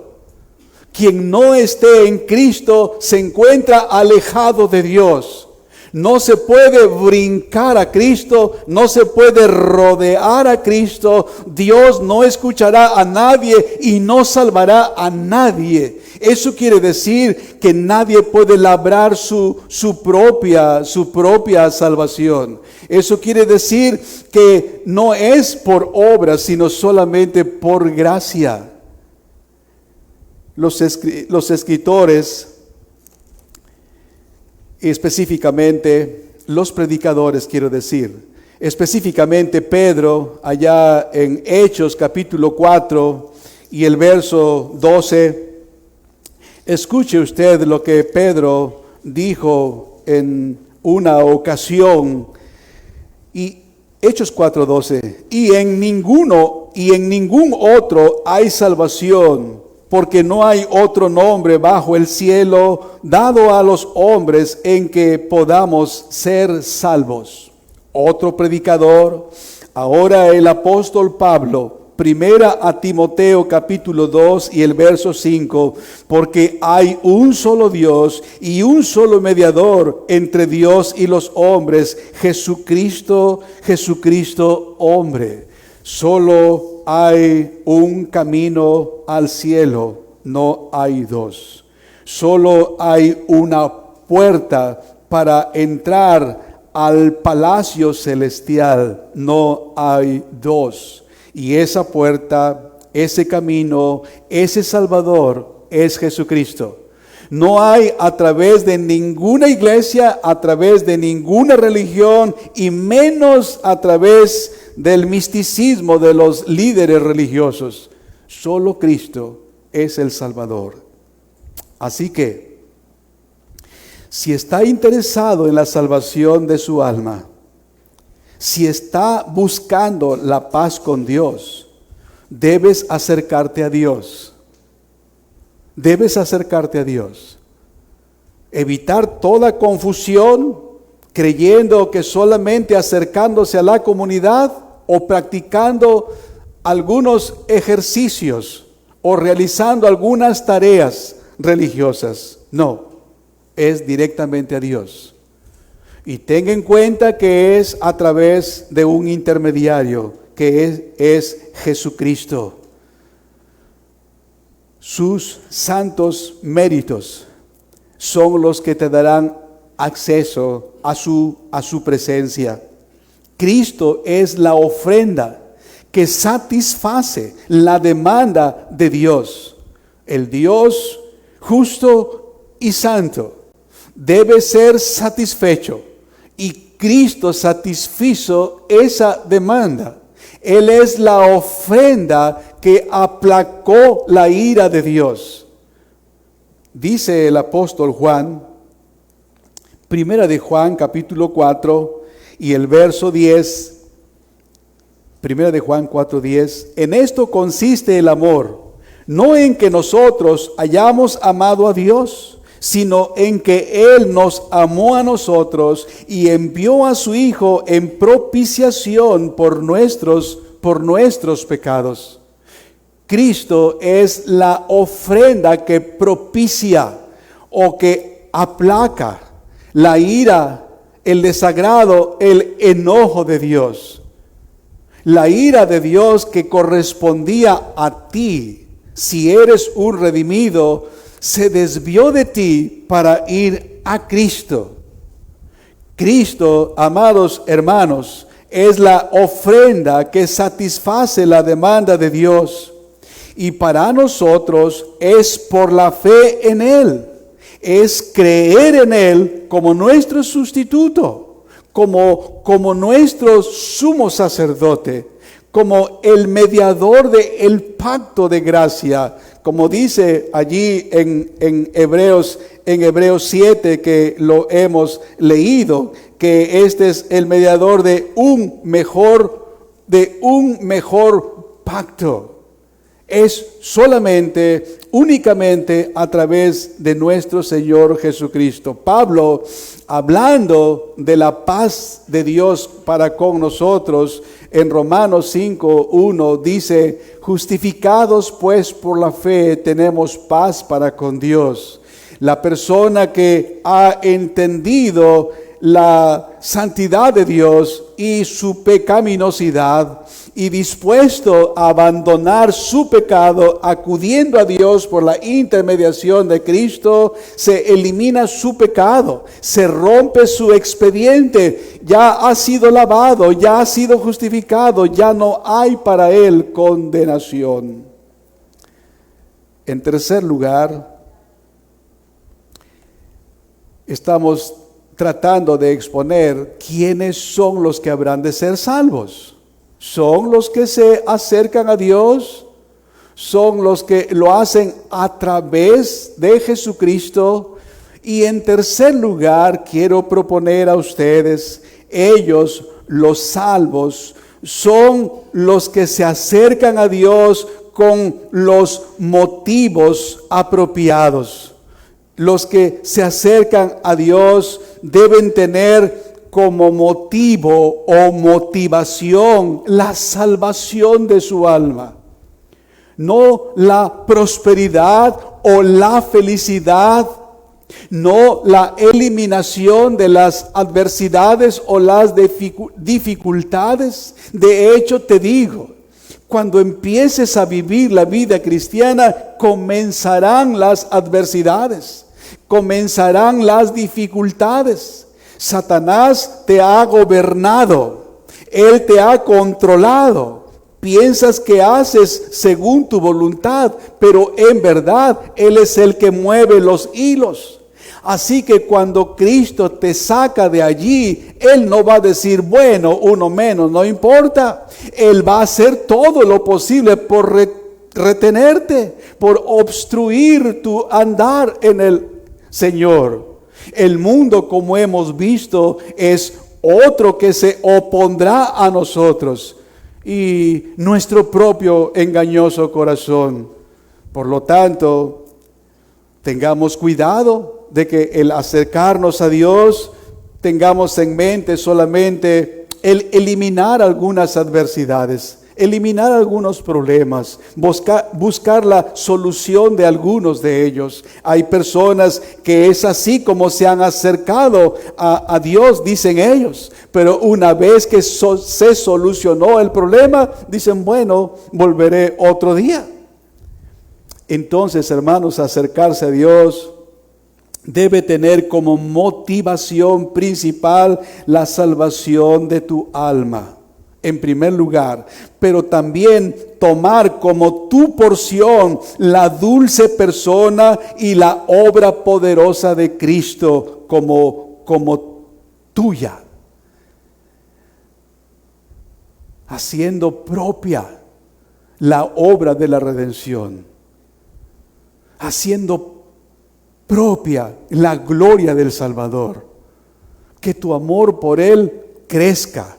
Quien no esté en Cristo se encuentra alejado de Dios. No se puede brincar a Cristo, no se puede rodear a Cristo. Dios no escuchará a nadie y no salvará a nadie. Eso quiere decir que nadie puede labrar su propia salvación. Eso quiere decir que no es por obra, sino solamente por gracia. Los escritores, específicamente los predicadores, quiero decir, específicamente Pedro, allá en Hechos capítulo 4 y el verso 12, escuche usted lo que Pedro dijo en una ocasión, y Hechos 4:12, y en ningún otro hay salvación, porque no hay otro nombre bajo el cielo dado a los hombres en que podamos ser salvos. Otro predicador, ahora el apóstol Pablo, primera a Timoteo capítulo 2 y el verso 5, porque hay un solo Dios y un solo mediador entre Dios y los hombres, Jesucristo hombre. Solo hay un camino al cielo, no hay dos. Solo hay una puerta para entrar al palacio celestial, no hay dos. Y esa puerta, ese camino, ese Salvador es Jesucristo. No hay a través de ninguna iglesia, a través de ninguna religión y menos a través del misticismo de los líderes religiosos. Solo Cristo es el Salvador. Así que, si está interesado en la salvación de su alma, si está buscando la paz con Dios, debes acercarte a Dios. Debes acercarte a Dios. Evitar toda confusión, creyendo que solamente acercándose a la comunidad o practicando algunos ejercicios o realizando algunas tareas religiosas. No, es directamente a Dios. Y tenga en cuenta que es a través de un intermediario, que es Jesucristo. Sus santos méritos son los que te darán acceso a su presencia. Cristo es la ofrenda que satisface la demanda de Dios. El Dios justo y santo debe ser satisfecho, y Cristo satisfizo esa demanda. Él es la ofrenda que aplacó la ira de Dios. Dice el apóstol Juan, primera de Juan capítulo 4 y el verso 10, primera de Juan 4:10, en esto consiste el amor, no en que nosotros hayamos amado a Dios, sino en que Él nos amó a nosotros y envió a su Hijo en propiciación por nuestros pecados. Cristo es la ofrenda que propicia o que aplaca la ira, el desagrado, el enojo de Dios. La ira de Dios que correspondía a ti, si eres un redimido, se desvió de ti para ir a Cristo. Cristo, amados hermanos, es la ofrenda que satisface la demanda de Dios. Y para nosotros es por la fe en Él, es creer en Él como nuestro sustituto, como nuestro sumo sacerdote, como el mediador del pacto de gracia, como dice allí en Hebreos 7, que lo hemos leído, que este es el mediador de un mejor pacto. Es solamente, únicamente a través de nuestro Señor Jesucristo. Pablo, hablando de la paz de Dios para con nosotros, en Romanos 5:1 dice, justificados pues por la fe tenemos paz para con Dios. La persona que ha entendido la santidad de Dios y su pecaminosidad, y dispuesto a abandonar su pecado, acudiendo a Dios por la intermediación de Cristo, se elimina su pecado, se rompe su expediente, ya ha sido lavado, ya ha sido justificado, ya no hay para él condenación. En tercer lugar, estamos tratando de exponer quiénes son los que habrán de ser salvos. ¿Son los que se acercan a Dios? ¿Son los que lo hacen a través de Jesucristo? Y en tercer lugar, quiero proponer a ustedes, ellos, los salvos, son los que se acercan a Dios con los motivos apropiados. Los que se acercan a Dios deben tener como motivo o motivación la salvación de su alma, no la prosperidad o la felicidad, no la eliminación de las adversidades o las dificultades. De hecho, te digo, cuando empieces a vivir la vida cristiana, comenzarán las adversidades, comenzarán las dificultades. Satanás te ha gobernado, él te ha controlado, Piensas que haces según tu voluntad, pero en verdad Él es el que mueve los hilos. Así que cuando Cristo te saca de allí, Él no va a decir, bueno, uno menos, no importa. Él va a hacer todo lo posible por retenerte, por obstruir tu andar en el Señor. El mundo, como hemos visto, es otro que se opondrá a nosotros y nuestro propio engañoso corazón. Por lo tanto, tengamos cuidado de que el acercarnos a Dios tengamos en mente solamente el eliminar algunas adversidades, eliminar algunos problemas, buscar la solución de algunos de ellos. Hay personas que es así como se han acercado a Dios, dicen ellos, pero una vez que se solucionó el problema, dicen, bueno, volveré otro día. Entonces, hermanos, acercarse a Dios debe tener como motivación principal la salvación de tu alma, en primer lugar, pero también tomar como tu porción la dulce persona y la obra poderosa de Cristo como tuya, haciendo propia la obra de la redención, haciendo propia la gloria del Salvador. Que tu amor por Él crezca,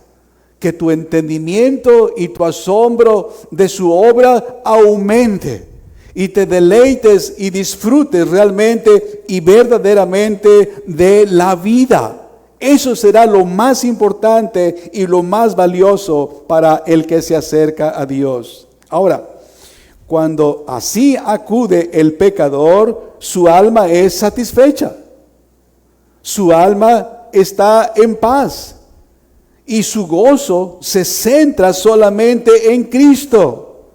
que tu entendimiento y tu asombro de su obra aumente y te deleites y disfrutes realmente y verdaderamente de la vida. Eso será lo más importante y lo más valioso para el que se acerca a Dios. Ahora, cuando así acude el pecador, su alma es satisfecha. Su alma está en paz. Y su gozo se centra solamente en Cristo.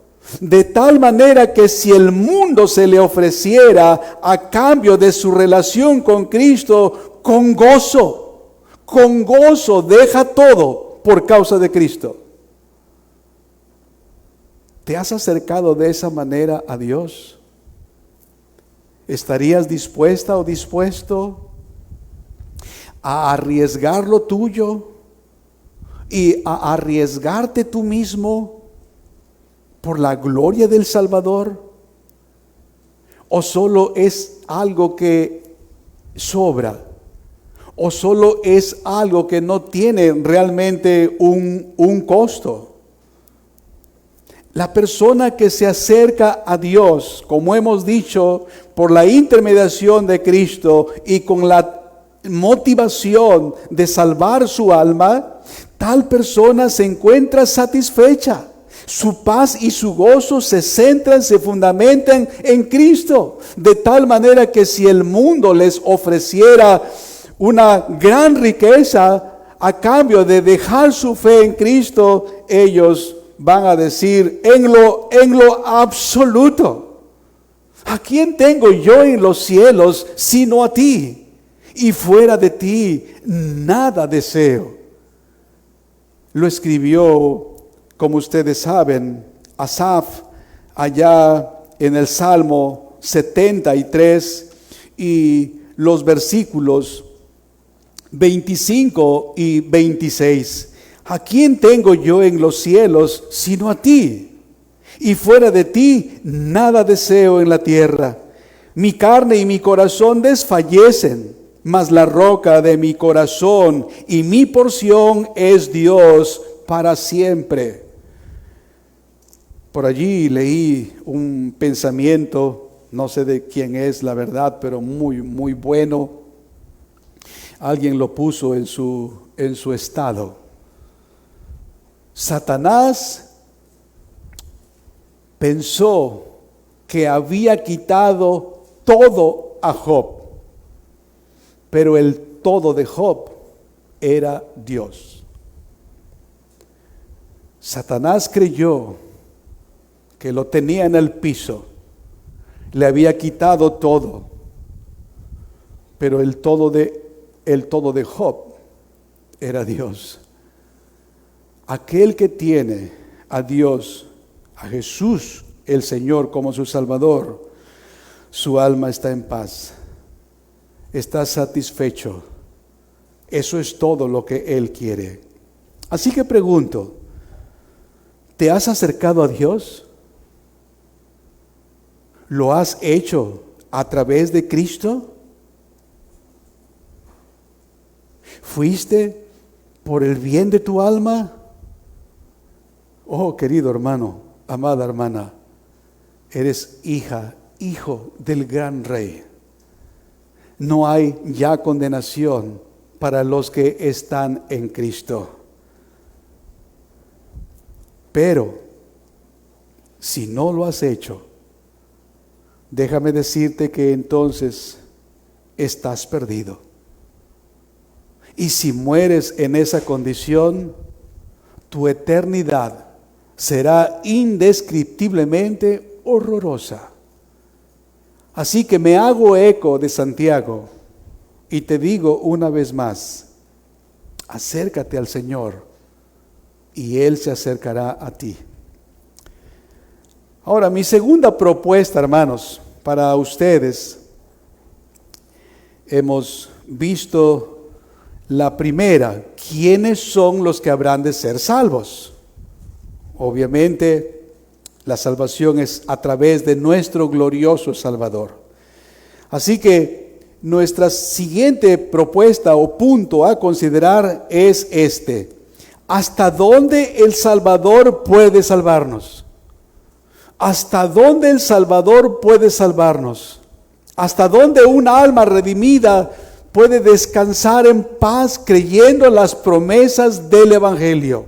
De tal manera que si el mundo se le ofreciera a cambio de su relación con Cristo, con gozo deja todo por causa de Cristo. ¿Te has acercado de esa manera a Dios? ¿Estarías dispuesta o dispuesto a arriesgar lo tuyo y a arriesgarte tú mismo por la gloria del Salvador? ¿O solo es algo que sobra? ¿O solo es algo que no tiene realmente un costo? La persona que se acerca a Dios, como hemos dicho, por la intermediación de Cristo y con la motivación de salvar su alma, tal persona se encuentra satisfecha. Su paz y su gozo se centran, se fundamentan en Cristo, de tal manera que si el mundo les ofreciera una gran riqueza a cambio de dejar su fe en Cristo, ellos van a decir en lo absoluto: ¿a quién tengo yo en los cielos sino a ti? Y fuera de ti nada deseo. Lo escribió, como ustedes saben, Asaf allá en el Salmo 73 y los versículos 25 y 26. ¿A quién tengo yo en los cielos sino a ti? Y fuera de ti nada deseo en la tierra. Mi carne y mi corazón desfallecen, mas la roca de mi corazón y mi porción es Dios para siempre. Por allí leí un pensamiento, no sé de quién es la verdad, pero muy, muy bueno. Alguien lo puso en su estado. Satanás pensó que había quitado todo a Job, pero el todo de Job era Dios. Satanás creyó que lo tenía en el piso, le había quitado todo, pero el todo de Job era Dios. Aquel que tiene a Dios, a Jesús el Señor como su Salvador, su alma está en paz, está satisfecho. Eso es todo lo que Él quiere. Así que pregunto, ¿te has acercado a Dios? ¿Lo has hecho a través de Cristo? ¿Fuiste por el bien de tu alma? Oh, querido hermano, amada hermana, eres hija, hijo del gran Rey. No hay ya condenación para los que están en Cristo. Pero, si no lo has hecho, déjame decirte que entonces estás perdido. Y si mueres en esa condición, tu eternidad será indescriptiblemente horrorosa. Así que me hago eco de Santiago y te digo una vez más, acércate al Señor y Él se acercará a ti. Ahora, mi segunda propuesta, hermanos, para ustedes, hemos visto la primera, ¿quiénes son los que habrán de ser salvos? Obviamente, la salvación es a través de nuestro glorioso Salvador. Así que nuestra siguiente propuesta o punto a considerar es este: ¿hasta dónde el Salvador puede salvarnos? ¿Hasta dónde el Salvador puede salvarnos? ¿Hasta dónde un alma redimida puede descansar en paz creyendo las promesas del Evangelio?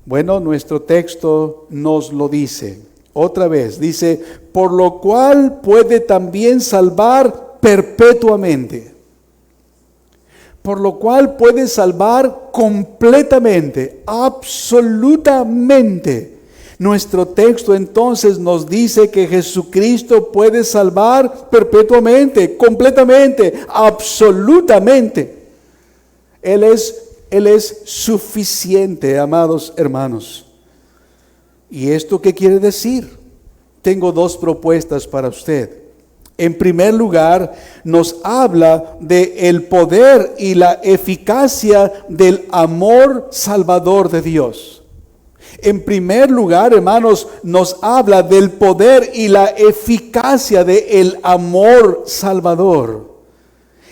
Bueno, nuestro texto nos lo dice. Otra vez, dice, por lo cual puede también salvar perpetuamente. Por lo cual puede salvar completamente, absolutamente. Nuestro texto entonces nos dice que Jesucristo puede salvar perpetuamente, completamente, absolutamente. Él es suficiente, amados hermanos. ¿Y esto qué quiere decir? Tengo dos propuestas para usted. En primer lugar, nos habla de el poder y la eficacia del amor salvador de Dios. En primer lugar, hermanos, nos habla del poder y la eficacia del amor salvador.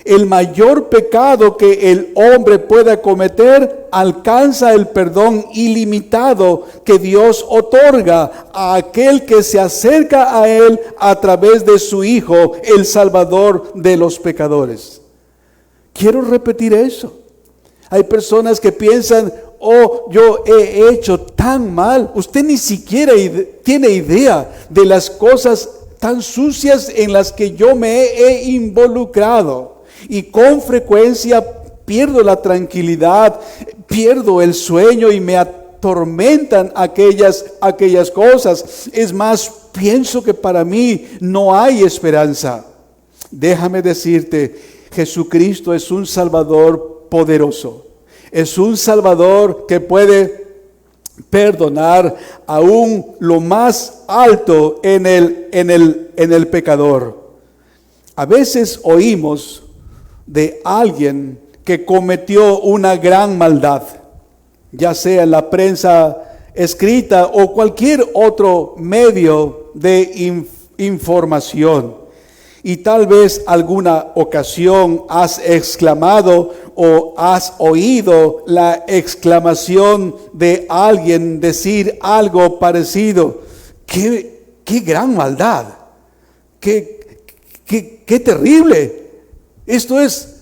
El mayor pecado que el hombre pueda cometer alcanza el perdón ilimitado que Dios otorga a aquel que se acerca a Él a través de su Hijo, el Salvador de los pecadores. Quiero repetir eso. Hay personas que piensan, oh, yo he hecho tan mal. Usted ni siquiera tiene idea de las cosas tan sucias en las que yo me he involucrado. Y con frecuencia pierdo la tranquilidad, pierdo el sueño y me atormentan aquellas cosas. Es más, pienso que para mí no hay esperanza. Déjame decirte, Jesucristo es un Salvador poderoso. Es un Salvador que puede perdonar aún lo más alto en el pecador. A veces oímos de alguien que cometió una gran maldad, ya sea en la prensa escrita o cualquier otro medio de información. Y tal vez alguna ocasión has exclamado o has oído la exclamación de alguien decir algo parecido: ¡Qué gran maldad! ¡Qué terrible! Esto es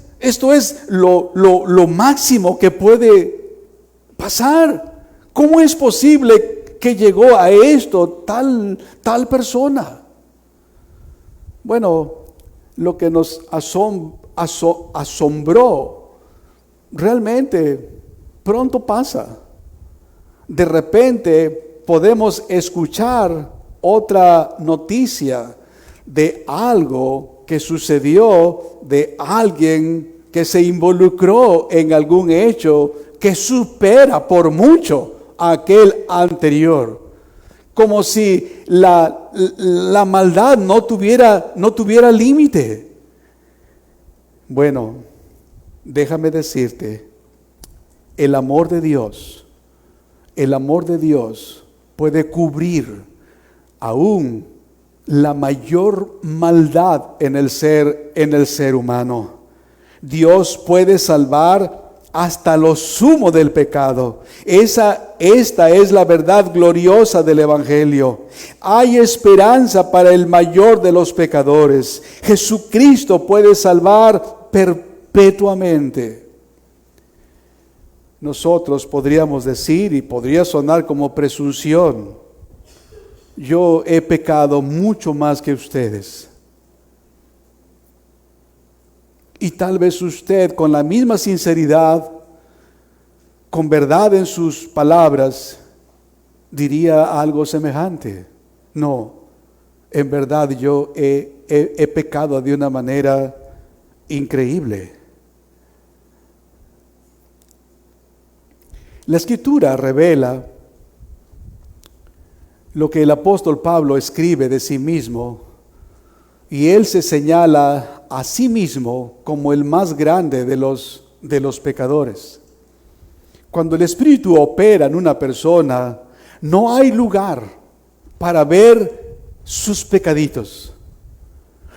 lo máximo que puede pasar. ¿Cómo es posible que llegó a esto tal persona? Bueno, lo que nos asombró realmente pronto pasa. De repente podemos escuchar otra noticia de algo que sucedió, de alguien que se involucró en algún hecho que supera por mucho a aquel anterior. Como si la maldad no tuviera límite. Bueno, déjame decirte, el amor de Dios puede cubrir aún la mayor maldad en el ser humano. Dios puede salvar hasta lo sumo del pecado. Esta es la verdad gloriosa del Evangelio. Hay esperanza para el mayor de los pecadores. Jesucristo puede salvar perpetuamente. Nosotros podríamos decir, y podría sonar como presunción, yo he pecado mucho más que ustedes. Y tal vez usted, con la misma sinceridad, con verdad en sus palabras, diría algo semejante. No, en verdad yo he pecado de una manera increíble. La Escritura revela lo que el apóstol Pablo escribe de sí mismo, y él se señala a sí mismo como el más grande de los pecadores. Cuando el Espíritu opera en una persona, no hay lugar para ver sus pecaditos.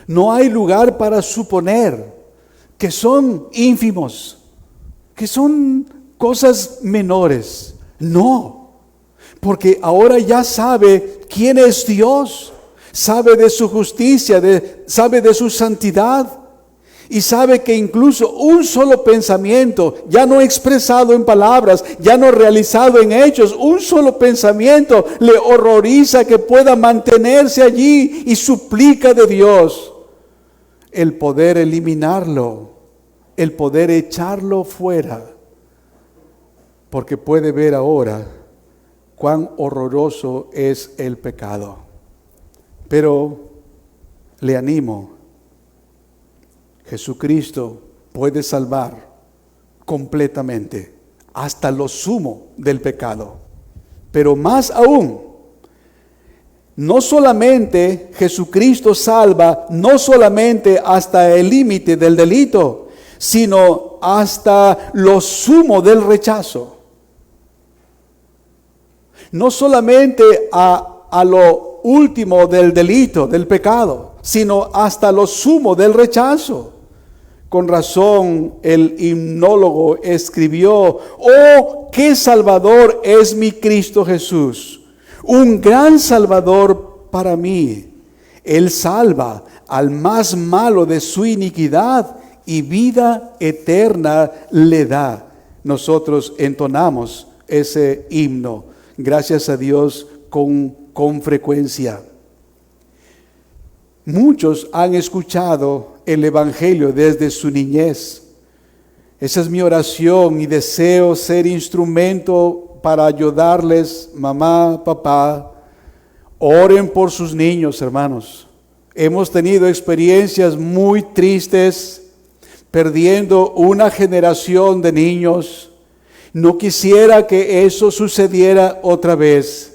No hay lugar para suponer que son ínfimos, que son cosas menores. No, porque ahora ya sabe quién es Dios. Sabe de su justicia, sabe de su santidad, y sabe que incluso un solo pensamiento, ya no expresado en palabras, ya no realizado en hechos, un solo pensamiento le horroriza que pueda mantenerse allí, y suplica de Dios el poder eliminarlo, el poder echarlo fuera, porque puede ver ahora cuán horroroso es el pecado. Pero le animo, Jesucristo puede salvar completamente hasta lo sumo del pecado. Pero más aún, no solamente Jesucristo salva, no solamente hasta el límite del delito, sino hasta lo sumo del rechazo. No solamente a lo último del delito, del pecado, sino hasta lo sumo del rechazo. Con razón el himnólogo escribió: oh, qué Salvador es mi Cristo Jesús, un gran Salvador para mí. Él salva al más malo de su iniquidad y vida eterna le da. Nosotros entonamos ese himno, gracias a Dios, con frecuencia. Muchos han escuchado el Evangelio desde su niñez. Esa es mi oración y deseo ser instrumento para ayudarles. Mamá, papá, oren por sus niños, hermanos. Hemos tenido experiencias muy tristes, perdiendo una generación de niños. No quisiera que eso sucediera otra vez.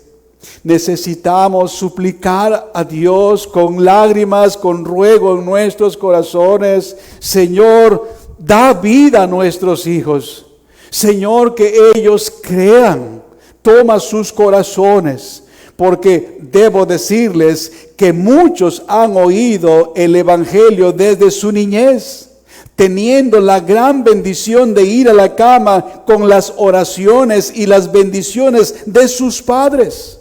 Necesitamos suplicar a Dios con lágrimas, con ruego en nuestros corazones: Señor, da vida a nuestros hijos. Señor, que ellos crean, toma sus corazones, porque debo decirles que muchos han oído el Evangelio desde su niñez, teniendo la gran bendición de ir a la cama con las oraciones y las bendiciones de sus padres.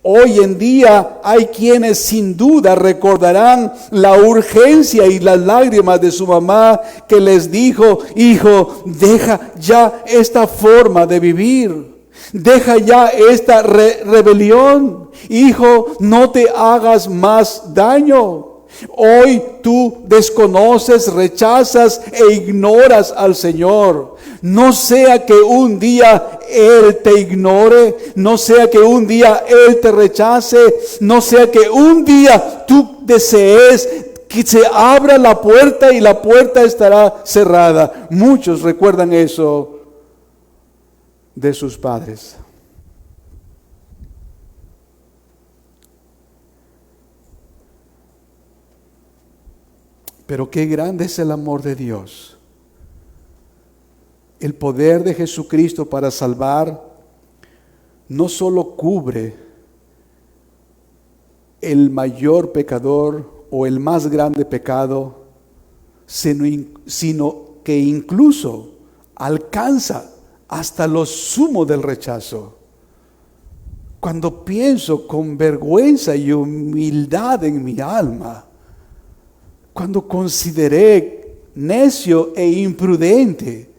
Hoy en día hay quienes sin duda recordarán la urgencia y las lágrimas de su mamá, que les dijo: hijo, deja ya esta forma de vivir, deja ya esta rebelión, hijo, no te hagas más daño. Hoy tú desconoces, rechazas e ignoras al Señor. No sea que un día Él te ignore, no sea que un día Él te rechace, no sea que un día tú desees que se abra la puerta y la puerta estará cerrada. Muchos recuerdan eso de sus padres. Pero qué grande es el amor de Dios. El poder de Jesucristo para salvar no solo cubre el mayor pecador o el más grande pecado, sino que incluso alcanza hasta lo sumo del rechazo. Cuando pienso con vergüenza y humildad en mi alma, cuando consideré necio e imprudente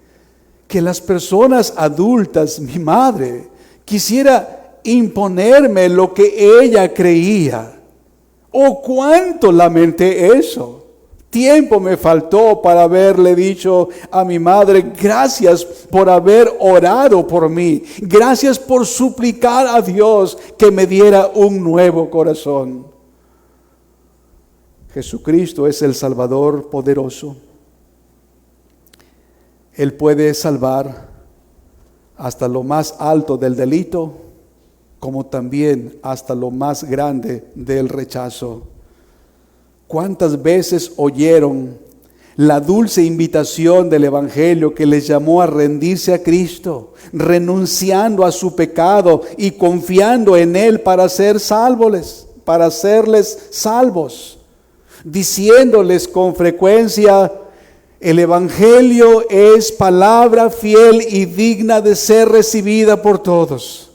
que las personas adultas, mi madre, quisiera imponerme lo que ella creía. Oh, cuánto lamenté eso. Tiempo me faltó para haberle dicho a mi madre, gracias por haber orado por mí. Gracias por suplicar a Dios que me diera un nuevo corazón. Jesucristo es el Salvador poderoso. Él puede salvar hasta lo más alto del delito, como también hasta lo más grande del rechazo. ¿Cuántas veces oyeron la dulce invitación del Evangelio que les llamó a rendirse a Cristo, renunciando a su pecado y confiando en Él para ser salvos, para hacerles salvos, diciéndoles con frecuencia: el Evangelio es palabra fiel y digna de ser recibida por todos.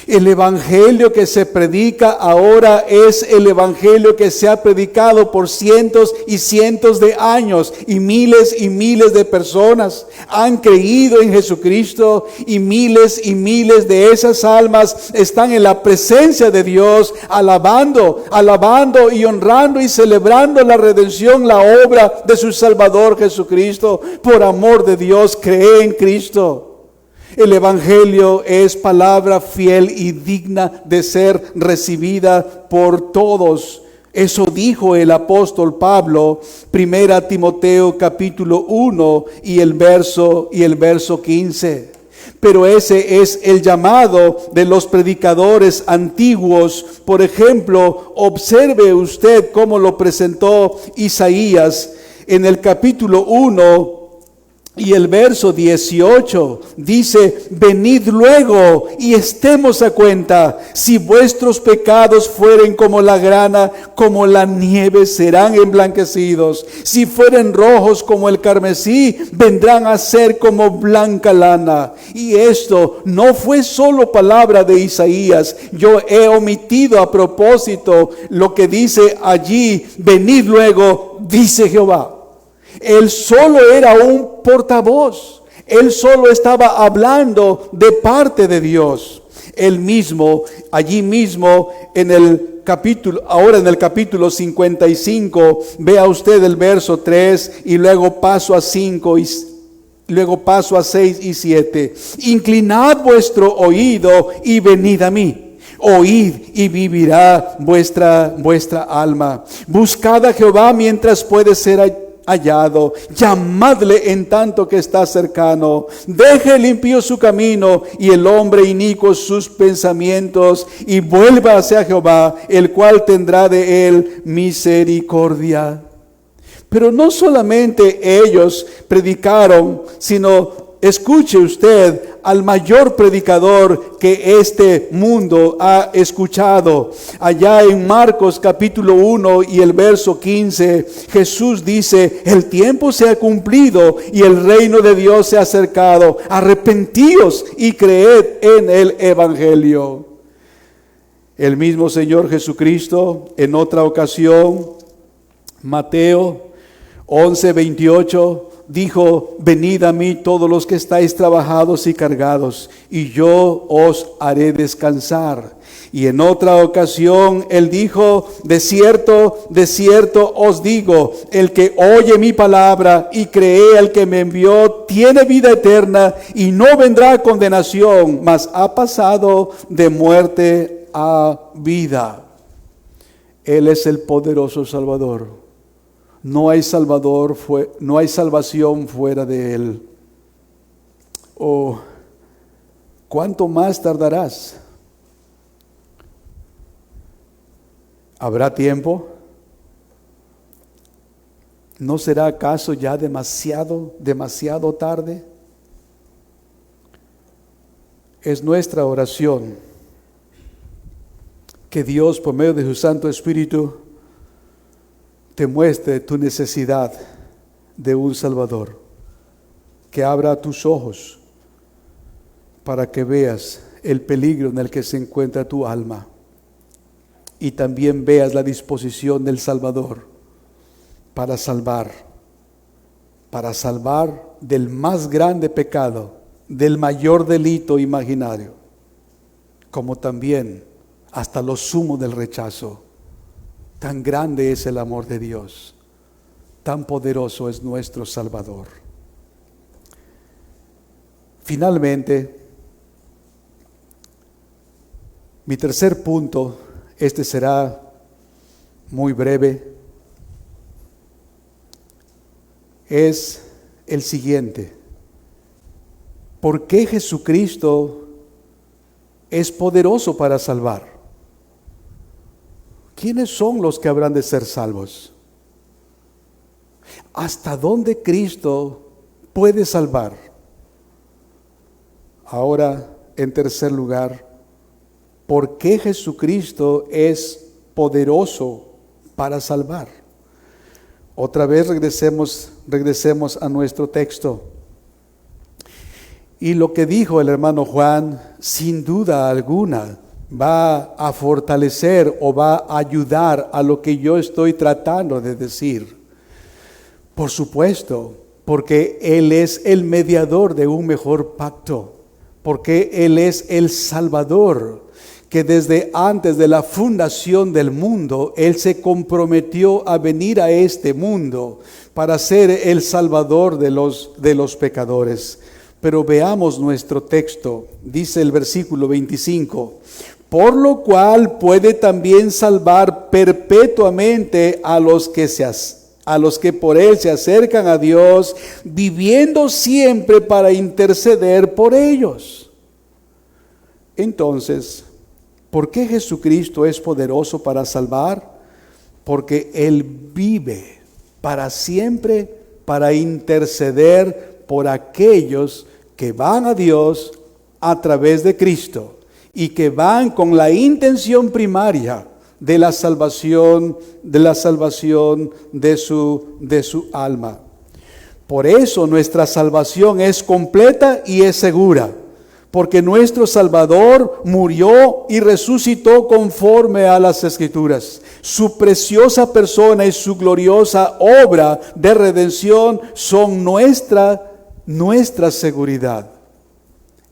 El Evangelio que se predica ahora es el Evangelio que se ha predicado por cientos y cientos de años, y miles de personas han creído en Jesucristo, y miles de esas almas están en la presencia de Dios, alabando y honrando y celebrando la redención, la obra de su Salvador Jesucristo. Por amor de Dios, cree en Cristo. El Evangelio es palabra fiel y digna de ser recibida por todos. Eso dijo el apóstol Pablo, 1 Timoteo capítulo 1 y el verso 15. Pero ese es el llamado de los predicadores antiguos. Por ejemplo, observe usted cómo lo presentó Isaías en el capítulo 1 y el verso 18. Dice: venid luego y estemos a cuenta. Si vuestros pecados fueren como la grana, como la nieve serán emblanquecidos. Si fueren rojos como el carmesí, vendrán a ser como blanca lana. Y esto no fue solo palabra de Isaías. Yo he omitido a propósito lo que dice allí: venid luego, dice Jehová. Él solo era un portavoz. Él solo estaba hablando de parte de Dios. Él mismo, allí mismo en el capítulo 55, vea usted el verso 3 y luego paso a 5 y luego paso a 6 y 7. Inclinad vuestro oído y venid a mí. Oíd y vivirá vuestra alma. Buscad a Jehová mientras puede ser hallado, llamadle en tanto que está cercano. Deje el impío su camino y el hombre inicuo sus pensamientos, y vuelva hacia Jehová, el cual tendrá de él misericordia. Pero no solamente ellos predicaron, sino escuche usted al mayor predicador que este mundo ha escuchado. Allá en Marcos capítulo 1 y el verso 15, Jesús dice: el tiempo se ha cumplido y el reino de Dios se ha acercado. Arrepentíos y creed en el Evangelio. El mismo Señor Jesucristo en otra ocasión, Mateo 11:28, dijo: venid a mí todos los que estáis trabajados y cargados, y yo os haré descansar. Y en otra ocasión él dijo: de cierto os digo, el que oye mi palabra y cree al que me envió, tiene vida eterna y no vendrá a condenación, mas ha pasado de muerte a vida. Él es el poderoso Salvador. No hay salvación fuera de Él. Oh, ¿cuánto más tardarás? ¿Habrá tiempo? ¿no será acaso ya demasiado tarde? Es nuestra oración que Dios, por medio de su Santo Espíritu, te muestre tu necesidad de un Salvador, que abra tus ojos para que veas el peligro en el que se encuentra tu alma y también veas la disposición del Salvador para salvar del más grande pecado, del mayor delito imaginario, como también hasta lo sumo del rechazo. Tan grande es el amor de Dios, tan poderoso es nuestro Salvador. Finalmente, mi tercer punto, este será muy breve, es el siguiente: ¿por qué Jesucristo es poderoso para salvar? ¿Quiénes son los que habrán de ser salvos? ¿Hasta dónde Cristo puede salvar? Ahora, en tercer lugar, ¿por qué Jesucristo es poderoso para salvar? Otra vez regresemos a nuestro texto. Y lo que dijo el hermano Juan, sin duda alguna, va a fortalecer o va a ayudar a lo que yo estoy tratando de decir. Por supuesto, porque Él es el mediador de un mejor pacto, porque Él es el Salvador, que desde antes de la fundación del mundo, Él se comprometió a venir a este mundo para ser el Salvador de los pecadores. Pero veamos nuestro texto, dice el versículo 25, por lo cual puede también salvar perpetuamente a los que por Él se acercan a Dios, viviendo siempre para interceder por ellos. Entonces, ¿por qué Jesucristo es poderoso para salvar? Porque Él vive para siempre para interceder por aquellos que van a Dios a través de Cristo y que van con la intención primaria de la salvación de su alma. Por eso nuestra salvación es completa y es segura, porque nuestro Salvador murió y resucitó conforme a las Escrituras. Su preciosa persona y su gloriosa obra de redención son nuestra seguridad.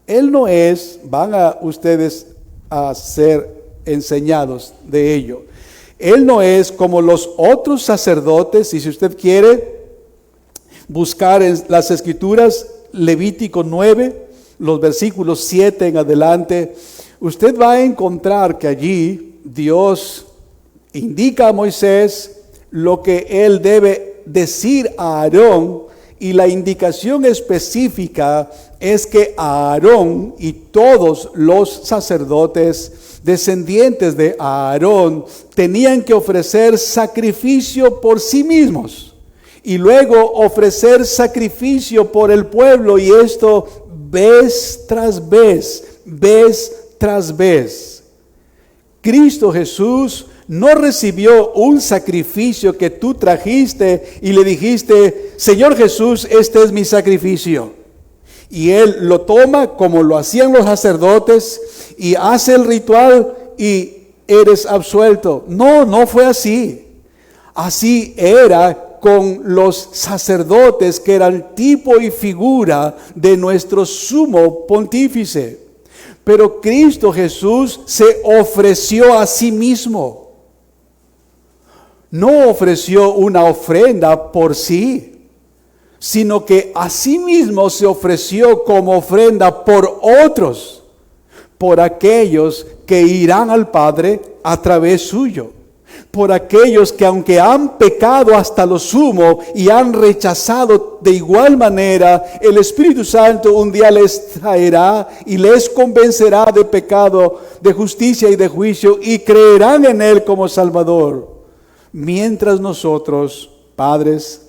Él no es, van a ustedes a ser enseñados de ello. Él no es como los otros sacerdotes, y si usted quiere buscar en las Escrituras, Levítico 9, los versículos 7 en adelante, usted va a encontrar que allí Dios indica a Moisés lo que él debe decir a Aarón, y la indicación específica es que Aarón y todos los sacerdotes descendientes de Aarón tenían que ofrecer sacrificio por sí mismos y luego ofrecer sacrificio por el pueblo, y esto vez tras vez. Cristo Jesús no recibió un sacrificio que tú trajiste y le dijiste: Señor Jesús, este es mi sacrificio. Y Él lo toma como lo hacían los sacerdotes y hace el ritual y eres absuelto. No fue así. Así era con los sacerdotes, que eran tipo y figura de nuestro sumo pontífice. Pero Cristo Jesús se ofreció a sí mismo. No ofreció una ofrenda por sí, sino que a sí mismo se ofreció como ofrenda por otros, por aquellos que irán al Padre a través suyo, por aquellos que aunque han pecado hasta lo sumo y han rechazado de igual manera, el Espíritu Santo un día les traerá y les convencerá de pecado, de justicia y de juicio, y creerán en Él como Salvador. Mientras nosotros, padres,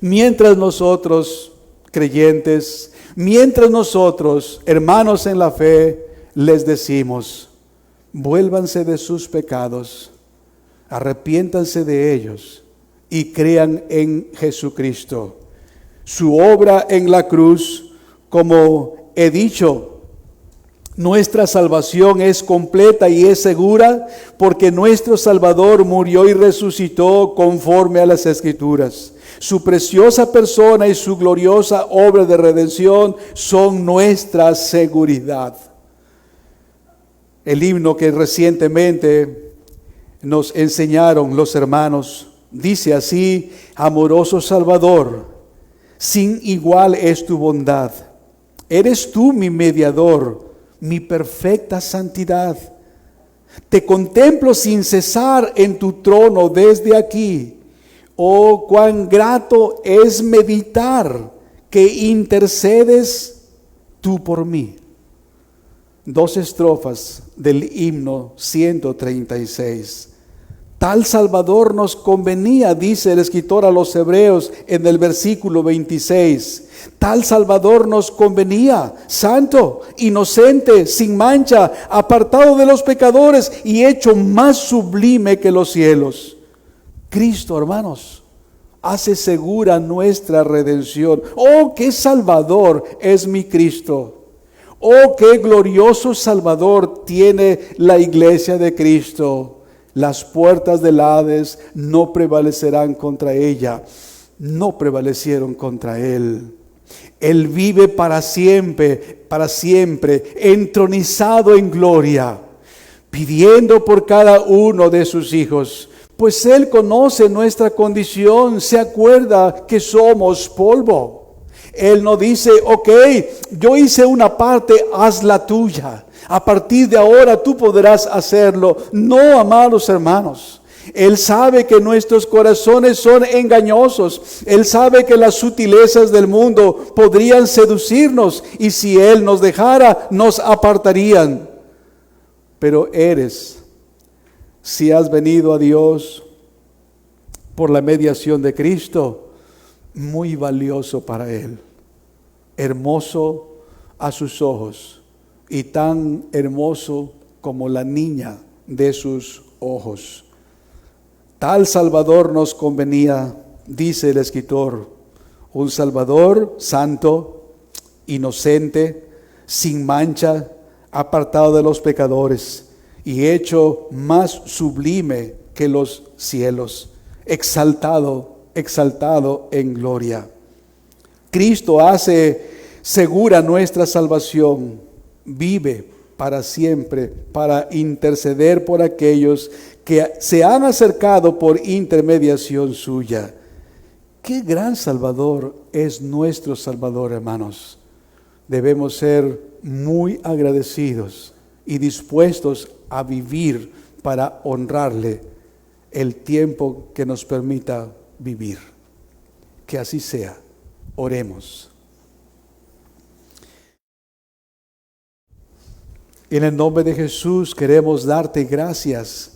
Mientras nosotros, creyentes, mientras nosotros, hermanos en la fe, les decimos, vuélvanse de sus pecados, arrepiéntanse de ellos y crean en Jesucristo. Su obra en la cruz, como he dicho, nuestra salvación es completa y es segura porque nuestro Salvador murió y resucitó conforme a las Escrituras. Su preciosa persona y su gloriosa obra de redención son nuestra seguridad. El himno que recientemente nos enseñaron los hermanos dice así: amoroso Salvador, sin igual es tu bondad. Eres tú mi mediador, mi perfecta santidad. Te contemplo sin cesar en tu trono desde aquí. Oh, cuán grato es meditar que intercedes tú por mí. 2 estrofas del himno 136. Tal Salvador nos convenía, dice el escritor a los Hebreos en el versículo 26. Tal Salvador nos convenía, santo, inocente, sin mancha, apartado de los pecadores y hecho más sublime que los cielos. Cristo, hermanos, hace segura nuestra redención. Oh, qué Salvador es mi Cristo. Oh, qué glorioso Salvador tiene la iglesia de Cristo. Las puertas del Hades no prevalecerán contra ella. No prevalecieron contra él. Él vive para siempre, entronizado en gloria, pidiendo por cada uno de sus hijos. Pues Él conoce nuestra condición, se acuerda que somos polvo. Él no dice, ok, yo hice una parte, haz la tuya. A partir de ahora tú podrás hacerlo. No, amados hermanos. Él sabe que nuestros corazones son engañosos. Él sabe que las sutilezas del mundo podrían seducirnos y si Él nos dejara, nos apartarían. Pero si has venido a Dios por la mediación de Cristo, muy valioso para Él, hermoso a sus ojos y tan hermoso como la niña de sus ojos. Tal Salvador nos convenía, dice el escritor, un Salvador santo, inocente, sin mancha, apartado de los pecadores y hecho más sublime que los cielos, exaltado en gloria. Cristo hace segura nuestra salvación, vive para siempre para interceder por aquellos que se han acercado por intermediación suya. Qué gran Salvador es nuestro Salvador, hermanos. Debemos ser muy agradecidos y dispuestos a vivir para honrarle el tiempo que nos permita vivir. Que así sea. Oremos. En el nombre de Jesús queremos darte gracias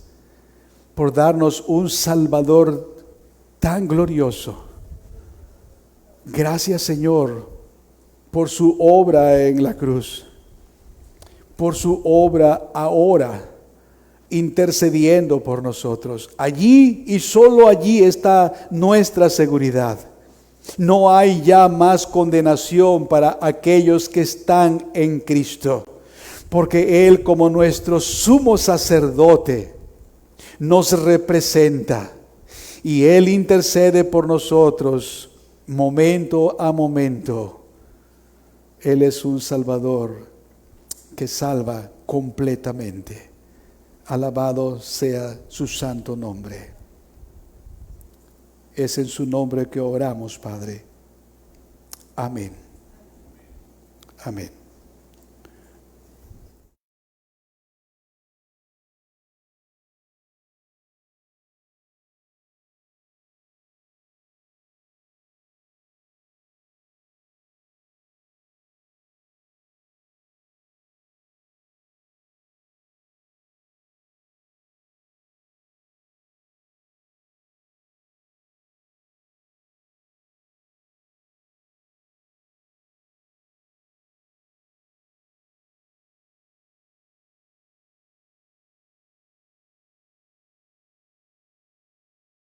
por darnos un Salvador tan glorioso. Gracias, Señor, por su obra en la cruz, por su obra ahora, intercediendo por nosotros. Allí y solo allí está nuestra seguridad. No hay ya más condenación para aquellos que están en Cristo, porque Él, como nuestro sumo sacerdote, nos representa y Él intercede por nosotros momento a momento. Él es un Salvador que salva completamente. Alabado sea su santo nombre. Es en su nombre que oramos, Padre. Amén. Amén.